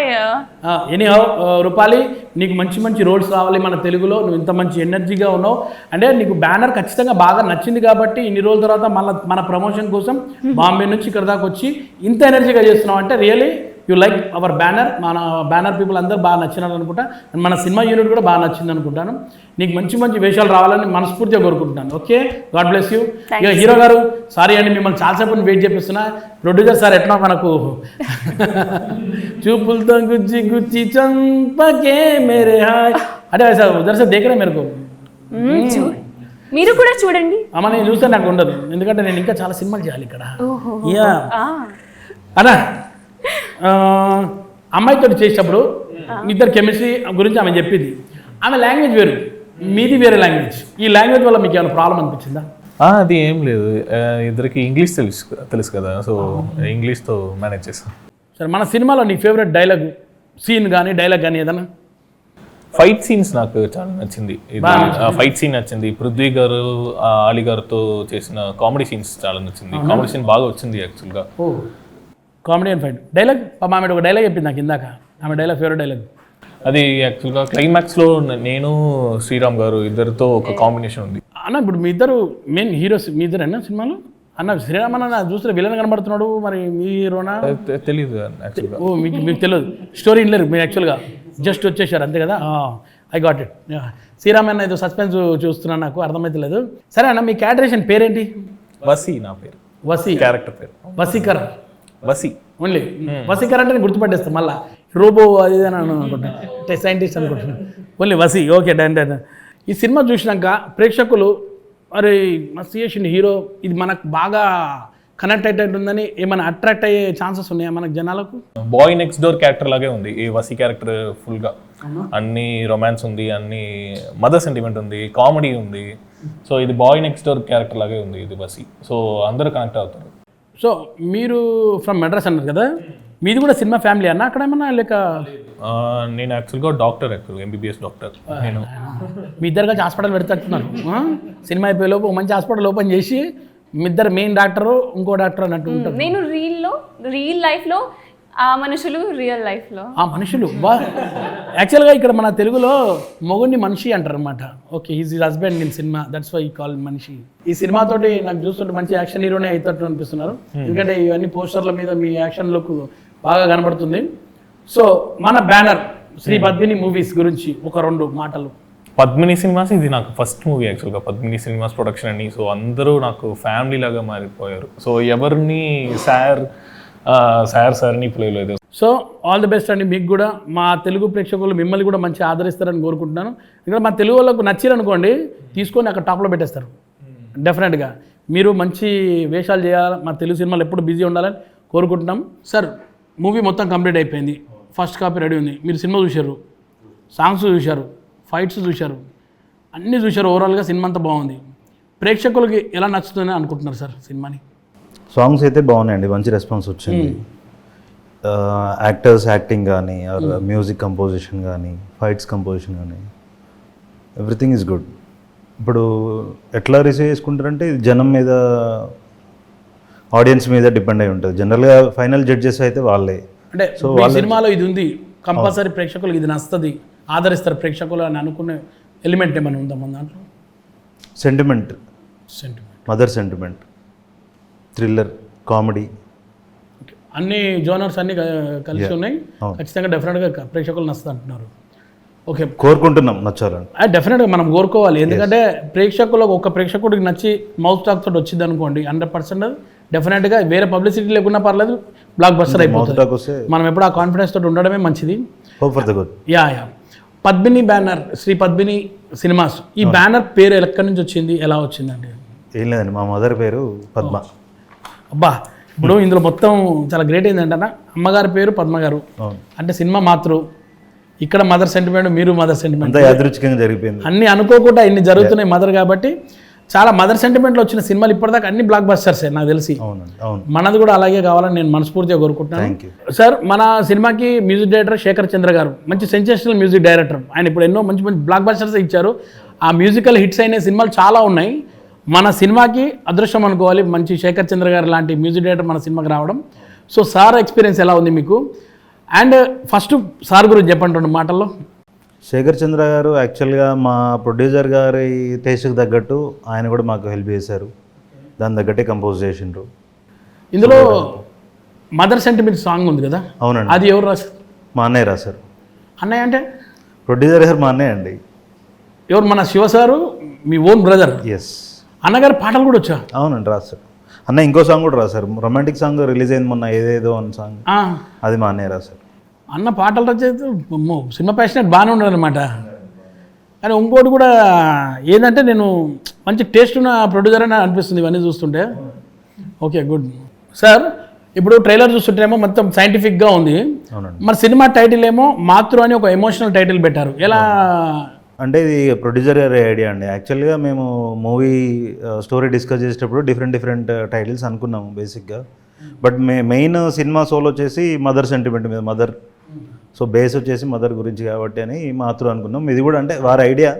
Speaker 1: Anyhow Rupali, నీకు మంచి roles రావాలి మన తెలుగులో. నువ్వు ఇంత మంచి ఎనర్జీగా ఉన్నావు అంటే నీకు బ్యానర్ ఖచ్చితంగా బాగా నచ్చింది కాబట్టి ఇన్ని రోజుల తర్వాత మన ప్రమోషన్ కోసం బాంబే నుంచి ఇక్కడ దాకా వచ్చి ఇంత ఎనర్జీగా చేస్తున్నావు అంటే really you like our banner. మన బ్యానర్ పీపుల్ అందరూ బాగా నచ్చినారు అనుకుంటా. మన సినిమా యూనిట్ కూడా బాగా నచ్చింది అనుకుంటాను. నీకు మంచి వేషాలు రావాలని మనస్ఫూర్తిగా కోరుకుంటున్నాను. Okay, God bless you. ఇక హీరో గారు, సారీ అండి మిమ్మల్ని చాలాసేపు వెయిట్ చేపిస్తున్నా. ప్రొడ్యూసర్ సార్ ఎట్లా మనకు చూపులతో గుచ్చి చంపకే మేరే హాయ్ అంటే సార్ ఉదర్ సార్ దేకరే మేరకు
Speaker 3: మీరు కూడా చూడండి.
Speaker 1: అమ్మ నేను చూస్తే నాకు ఉండదు, ఎందుకంటే నేను ఇంకా చాలా సినిమాలు చేయాలి ఇక్కడ. యా అన్నా, అమ్మాయితో చేసేటప్పుడు ఇద్దరు కెమిస్ట్రీ గురించి ఆమె చెప్పింది. ఆమె లాంగ్వేజ్ వేరు, మీది వేరే లాంగ్వేజ్. ఈ లాంగ్వేజ్ వల్ల మీకు ఏమైనా ప్రాబ్లం అనిపించిందా?
Speaker 2: అది ఏం లేదు, ఇద్దరికి ఇంగ్లీష్ తెలుసు కదా, సో ఇంగ్లీష్తో మేనేజ్ చేస్తాం.
Speaker 1: సరే, మన సినిమాలో నీ ఫేవరెట్ డైలాగ్ సీన్ కానీ డైలాగ్ కానీ ఏదన్నా?
Speaker 2: ఫైట్ సీన్స్ నాకు చాలా నచ్చింది. ఫైట్ సీన్ నచ్చింది. పృథ్వీ గారు అలీ గారితో చేసిన కామెడీ సీన్స్ చాలా నచ్చింది. కామెడీ సీన్ బాగా వచ్చింది యాక్చువల్గా.
Speaker 1: Comedy and fight dialogue. ఆమె ఒక డైలాగ్ చెప్పింది నాకు ఇందాక, ఆమె డైలాగ్ ఫేవరెట్ డైలాగ్
Speaker 2: అది యాక్చువల్గా క్లైమాక్స్లో నేను శ్రీరామ్ గారు ఇద్దరితో ఒక కాంబినేషన్ ఉంది.
Speaker 1: అన్న ఇప్పుడు మీ ఇద్దరు మెయిన్ హీరోస్, మీ ఇద్దరేనా సినిమాలో? అన్న శ్రీరామ్ అన్న చూస్తే విలన్ కనబడుతున్నాడు, మరి మీ హీరోనా?
Speaker 2: తెలీదు యాక్చువల్గా.
Speaker 1: ఓ మీకు తెలియదు, స్టోరీ ఇన్లేరు మీరు, యాక్చువల్గా జస్ట్ వచ్చేసారు అంతే కదా. I got it. శ్రీరామ్ అన్న ఏదో సస్పెన్స్ చూస్తున్నాను, నాకు అర్థమవుతలేదు. సరే అన్న, మీ క్యారెక్టరేషన్ పేరేంటి?
Speaker 2: వసీ నా పేరు.
Speaker 1: వసీ క్యారెక్టర్
Speaker 2: పేరు
Speaker 1: వసీకర్.
Speaker 2: వసీ
Speaker 1: ఓన్లీ వసీకర్ అంటే నేను గుర్తుపట్టేస్తాను, మళ్ళీ రోబో అది అని అనుకుంటాను, సైంటిస్ట్ అనుకుంటున్నాను. ఓన్లీ వసీ. Okay done. ఈ సినిమా చూసినాక ప్రేక్షకులు అరే మస్తు చేసిండు హీరో, ఇది మనకు బాగా కనెక్ట్ అయ్యేటట్టుందని ఏమైనా అట్రాక్ట్ అయ్యే ఛాన్సెస్ ఉన్నాయా మనకు జనాలకు?
Speaker 2: బాయ్ నెక్స్ట్ డోర్ క్యారెక్టర్ లాగే ఉంది ఈ వసీ క్యారెక్టర్. ఫుల్గా అన్ని రొమాన్స్ ఉంది, అన్ని మదర్ సెంటిమెంట్ ఉంది, కామెడీ ఉంది. సో ఇది బాయ్ నెక్స్ట్ డోర్ క్యారెక్టర్ లాగే ఉంది ఇది వసీ. సో అందరూ కనెక్ట్ అవుతారు.
Speaker 1: సో మీరు ఫ్రమ్ మెడ్రాస్ అన్నారు కదా, మీది కూడా సినిమా ఫ్యామిలీ అన్న అక్కడ ఏమన్నా లేక?
Speaker 2: నేను యాక్చువల్గా డాక్టర్, ఎంబీబీఎస్ డాక్టర్ నేను.
Speaker 1: మీ ఇద్దరు కలిసి హాస్పిటల్ పెడుతున్నారు. సినిమా అయిపోయే లోపు మంచి హాస్పిటల్ ఓపెన్ చేసి మీ ఇద్దరు మెయిన్ డాక్టరు ఇంకో డాక్టర్ అన్నట్టు ఉంటారు.
Speaker 3: నేను రియల్ లైఫ్లో ఆ మనుషులు, రియల్ లైఫ్లో
Speaker 1: ఆ మనుషులు. యాక్చువల్గా ఇక్కడ మన తెలుగులో మొగుడిని మనిషి అంటారు అనమాట. Okay, is husband in cinema, that's why call మనిషి. ఈ సినిమాతోటి నాకు చూస్తుంటే మంచి యాక్షన్ హీరోనే అవుతాడు అనిపిస్తున్నారు, ఎందుకంటే ఇవన్నీ పోస్టర్ల మీద మీ యాక్షన్ లుక్ బాగా కనబడుతుంది. సో మన బ్యానర్ శ్రీ పద్మిని మూవీస్ గురించి ఒక 2 మాటలు.
Speaker 2: పద్మిని సినిమాస్ ఇది నాకు ఫస్ట్ మూవీ యాక్చువల్గా, పద్మిని సినిమాస్ ప్రొడక్షన్ అని. సో అందరూ నాకు ఫ్యామిలీ లాగా మారిపోయారు. సో ఎవరిని సార్ని పిలవలేదు.
Speaker 1: సో ఆల్ ది బెస్ట్ అండి మీకు కూడా. మా తెలుగు ప్రేక్షకులు మిమ్మల్ని కూడా మంచి ఆదరిస్తారని కోరుకుంటున్నాను. ఇక్కడ మా తెలుగు వాళ్ళకు నచ్చిరనుకోండి, తీసుకొని అక్కడ టాప్లో పెట్టేస్తారు డెఫినెట్గా. మీరు మంచి వేషాలు చేయాలి, మా తెలుగు సినిమాలు ఎప్పుడు బిజీ ఉండాలని కోరుకుంటున్నాం. సార్, మూవీ మొత్తం కంప్లీట్ అయిపోయింది, ఫస్ట్ కాపీ రెడీ ఉంది, మీరు సినిమా చూశారు, సాంగ్స్ చూశారు, ఫైట్స్ చూశారు, అన్నీ చూశారు. ఓవరాల్గా సినిమా అంతా బాగుంది. ప్రేక్షకులకి ఎలా నచ్చుతుందని అనుకుంటున్నారు సార్ సినిమాని?
Speaker 5: సాంగ్స్ అయితే బాగున్నాయండి, మంచి రెస్పాన్స్ వచ్చింది. యాక్టర్స్ యాక్టింగ్ కానీ ఆర్ మ్యూజిక్ కంపోజిషన్ కానీ ఫైట్స్ కంపోజిషన్ కానీ ఎవ్రీథింగ్ ఈజ్ గుడ్. ఇప్పుడు ఎట్లా రిసీవ్ చేసుకుంటారంటే ఇది జనం మీద ఆడియన్స్ మీద డిపెండ్ అయి ఉంటుంది. జనరల్గా ఫైనల్ జడ్జెస్ అయితే వాళ్ళే.
Speaker 1: అంటే ఈ సినిమాలో ఇది ఉంది, కంపల్సరీ ప్రేక్షకులకు ఇది నస్తుంది, ఆదరిస్తారు ప్రేక్షకులు అని అనుకునే ఎలిమెంట్ ఏమైనా ఉందా మన దాంట్లో?
Speaker 5: Sentiment,
Speaker 1: sentiment,
Speaker 5: mother sentiment, thriller, comedy,
Speaker 1: అన్ని జోనర్స్ అన్ని కలిసి ఉన్నాయి.
Speaker 5: అవును.
Speaker 1: ఖచ్చితంగా డెఫినెట్గా ప్రేక్షకులు నస్తుంది అంటున్నారు. ఓకే,
Speaker 5: కోరుకుంటున్నాం నచ్చాలని.
Speaker 1: డెఫినెట్గా మనం కోరుకోవాలి. ఎందుకంటే ప్రేక్షకులకు ఒక ప్రేక్షకుడికి నచ్చి మౌత్ టాక్ తోటి వచ్చింది అనుకోండి 100% డెఫినెట్గా వేరే పబ్లిసిటీ లేకున్నా పర్లేదు, బ్లాక్ బస్టర్ అయిపోతుంది.
Speaker 5: వస్తే
Speaker 1: మనం ఎప్పుడు ఆ కాన్ఫిడెన్స్ తోటి ఉండడమే మంచిది.
Speaker 5: Hope for the good.
Speaker 1: Yeah. Padmini banner, Shri Padmini cinemas, ఈ బ్యానర్ పేరు ఎక్కడి నుంచి వచ్చింది, ఎలా వచ్చిందండి?
Speaker 5: ఏం లేదండి, మా మదర్ పేరు పద్మ.
Speaker 1: అబ్బా, ఇప్పుడు ఇందులో మొత్తం చాలా గ్రేట్ ఏంటంటే అమ్మగారి పేరు పద్మ గారు,
Speaker 5: అవును.
Speaker 1: అంటే సినిమా మాతృ, ఇక్కడ మదర్ సెంటిమెంట్, మీరు మదర్ సెంటిమెంట్,
Speaker 5: అంతా యాదృచ్ఛికంగా జరిగిపోయింది.
Speaker 1: అన్నీ అనుకోకుండా ఇన్ని జరుగుతున్నాయి మదర్ కాబట్టి. చాలా మదర్ సెంటిమెంట్లో వచ్చిన సినిమాలు ఇప్పటిదాకా అన్ని బ్లాక్ బస్టర్సే నాకు తెలిసి.
Speaker 5: అవునండి, అవును.
Speaker 1: మనది కూడా అలాగే కావాలని నేను మనస్ఫూర్తిగా కోరుకుంటున్నాను.
Speaker 5: Thank you
Speaker 1: sir. మన సినిమాకి మ్యూజిక్ డైరెక్టర్ శేఖర్ చంద్ర గారు, మంచి సెన్సేషనల్ మ్యూజిక్ డైరెక్టర్. ఆయన ఇప్పుడు ఎన్నో మంచి మంచి బ్లాక్ బస్టర్స్ ఇచ్చారు. ఆ మ్యూజికల్ హిట్స్ అయిన సినిమాలు చాలా ఉన్నాయి. మన సినిమాకి అదృష్టం అనుకోవాలి, మంచి శేఖర్ చంద్ర గారు లాంటి మ్యూజిక్ డైరెక్టర్ మన సినిమాకి రావడం. సో సార్ ఎక్స్పీరియన్స్ ఎలా ఉంది మీకు? అండ్ ఫస్ట్ సార్ గురించి చెప్పండి 2 మాటల్లో.
Speaker 5: శేఖర్ చంద్ర గారు యాక్చువల్గా మా ప్రొడ్యూసర్ గారి టేస్ట్కి తగ్గట్టు ఆయన కూడా మాకు హెల్ప్ చేశారు. దాని తగ్గట్టే కంపోజ్ చేసిండ్రు.
Speaker 1: ఇందులో మదర్ సెంటిమెంట్ సాంగ్ ఉంది కదా,
Speaker 5: అవునండి.
Speaker 1: అది ఎవరు రాశారు?
Speaker 5: మా అన్నయ్య రాశారు.
Speaker 1: అన్నయ్య అంటే
Speaker 5: ప్రొడ్యూసర్ గారు మా అన్నయ్య అండి.
Speaker 1: ఎవరు? మన శివ సారు, మీ ఓన్ బ్రదర్.
Speaker 5: ఎస్.
Speaker 1: అన్నగారు పాటలు కూడా వచ్చా?
Speaker 5: అవునండి, రాశారు. అన్న ఇంకో సాంగ్ కూడా రాశారు, రొమాంటిక్ సాంగ్ రిలీజ్ అయింది మొన్న, ఏదేదో అని సాంగ్, అది మా అన్నయ్య రాశారు.
Speaker 1: అన్న పాటలు రచయిత, సినిమా ప్యాషనెట్ బాగానే ఉన్నాడు అనమాట. కానీ ఇంకోటి కూడా ఏంటంటే, నేను మంచి టేస్ట్ ఉన్న ప్రొడ్యూసర్ అని అనిపిస్తుంది ఇవన్నీ చూస్తుంటే. Okay, good. సార్, ఇప్పుడు ట్రైలర్ చూస్తుంటేమో మొత్తం సైంటిఫిక్గా ఉంది.
Speaker 5: అవునండి.
Speaker 1: మరి సినిమా టైటిల్ ఏమో మాతృ అని ఒక ఎమోషనల్ టైటిల్ పెట్టారు. ఎలా?
Speaker 5: అంటే ఇది ప్రొడ్యూసర్ గారి ఐడియా అండి. యాక్చువల్గా మేము మూవీ స్టోరీ డిస్కస్ చేసేటప్పుడు డిఫరెంట్ టైటిల్స్ అనుకున్నాము బేసిక్గా. బట్ మెయిన్ సినిమా సోల్ వచ్చేసి మదర్ సెంటిమెంట్ మీద, మదర్. సో బేస్ వచ్చేసి మదర్ గురించి కాబట్టి అని మాతృ అనుకున్నాం. ఇది కూడా అంటే వారి ఐడియా,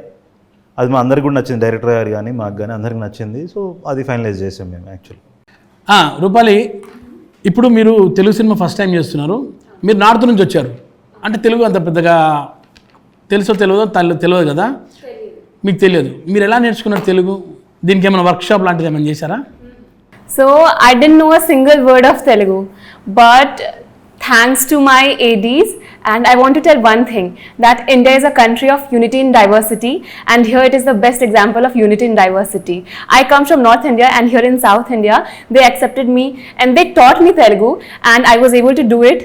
Speaker 5: అది మా అందరికి కూడా నచ్చింది, డైరెక్టర్ గారు కానీ మాకు కానీ అందరికి నచ్చింది. సో అది ఫైనలైజ్ చేసాం మేము యాక్చువల్లీ.
Speaker 1: రూపాలి, ఇప్పుడు మీరు తెలుగు సినిమా ఫస్ట్ టైం చేస్తున్నారు. మీరు నార్త్ నుంచి వచ్చారు, అంటే తెలుగు అంత పెద్దగా తెలుసో తెలియదో తెలియదు కదా, మీకు తెలియదు. మీరు ఎలా నేర్చుకున్నారు తెలుగు? దీనికి ఏమైనా వర్క్షాప్ లాంటిది ఏమైనా చేశారా?
Speaker 3: So I didn't know a single word of Telugu, but thanks to my ADs, and I want to tell one thing, that India is a country of unity in diversity, and here it is the best example of unity in diversity. I come from North India, and here in South India they accepted me and they taught me Telugu, and I was able to do it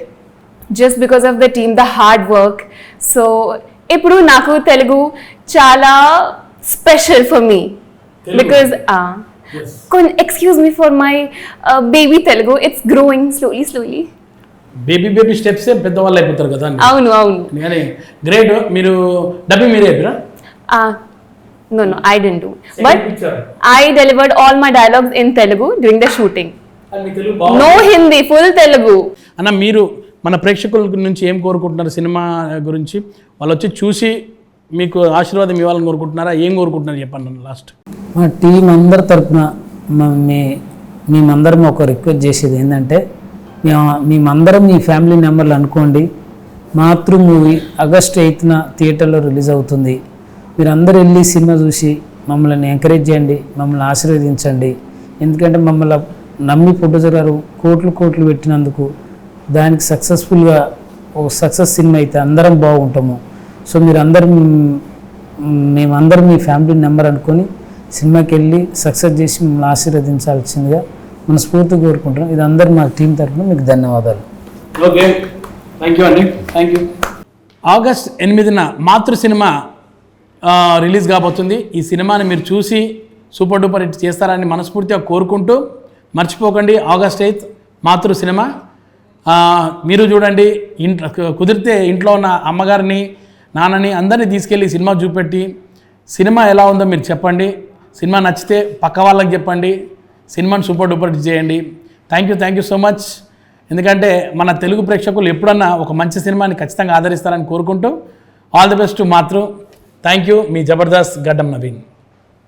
Speaker 3: just because of the team, the hard work. So ఇప్పుడు నాకు తెలుగు చాలా special for me, because excuse me for my baby Telugu, it's growing slowly.
Speaker 1: Baby steps పెద్దవాళ్ళు అయిపోతారు కదా.
Speaker 3: అవును.
Speaker 1: కానీ great. మీరు dubbing మీరే చెప్పారా?
Speaker 3: No, I didn't do, but I delivered all my dialogues in Telugu during the shooting. No Hindi, full Telugu.
Speaker 1: అన్న, మీరు మన ప్రేక్షకుల నుంచి ఏం కోరుకుంటున్నారు సినిమా గురించి? వాళ్ళు వచ్చి చూసి మీకు ఆశీర్వాదం ఇవ్వాలని కోరుకుంటున్నారా, ఏం కోరుకుంటున్నారు చెప్పండి లాస్ట్.
Speaker 4: మా టీం అందరి తరఫున మేమందరం ఒక రిక్వెస్ట్ చేసేది ఏంటంటే, మేమందరం మీ ఫ్యామిలీ మెంబర్లు అనుకోండి. మాతృ మూవీ ఆగస్ట్ 8న థియేటర్లో రిలీజ్ అవుతుంది. మీరందరూ వెళ్ళి సినిమా చూసి మమ్మల్ని ఎంకరేజ్ చేయండి, మమ్మల్ని ఆశీర్వదించండి. ఎందుకంటే మమ్మల్ని నమ్మి ప్రొడ్యూసర్ గారు కోట్లు పెట్టినందుకు దానికి సక్సెస్ఫుల్గా ఒక సక్సెస్ సినిమా అయితే అందరం బాగుంటాము. సో మేమందరం మీ ఫ్యామిలీ మెంబర్ అనుకొని సినిమాకి వెళ్ళి సక్సెస్ చేసి మిమ్మల్ని ఆశీర్వదించాల్సిందిగా మనస్ఫూర్తిగా కోరుకుంటున్నాం. ఇది అందరూ మా టీం తరఫున మీకు ధన్యవాదాలు.
Speaker 1: ఓకే, థ్యాంక్ యూ అండి, థ్యాంక్ యూ. ఆగస్ట్ 8న మాతృ సినిమా రిలీజ్ కాబోతుంది. ఈ సినిమాని మీరు చూసి సూపర్ డూపర్ హిట్ చేస్తారని మనస్ఫూర్తిగా కోరుకుంటూ, మర్చిపోకండి ఆగస్ట్ 8 మాతృ సినిమా. మీరు చూడండి, కుదిరితే ఇంట్లో ఉన్న అమ్మగారిని నాన్నని అందరినీ తీసుకెళ్ళి సినిమా చూపెట్టి సినిమా ఎలా ఉందో మీరు చెప్పండి. సినిమా నచ్చితే పక్క వాళ్ళకి చెప్పండి. సినిమాని సూపర్ డూపర్ హిట్ చేయండి. Thank you so much. ఎందుకంటే మన తెలుగు ప్రేక్షకులు ఎప్పుడన్నా ఒక మంచి సినిమాని ఖచ్చితంగా ఆదరిస్తారని కోరుకుంటూ all the best Matru. Thank you. మీ జబర్దస్త్ గడ్డం నవీన్.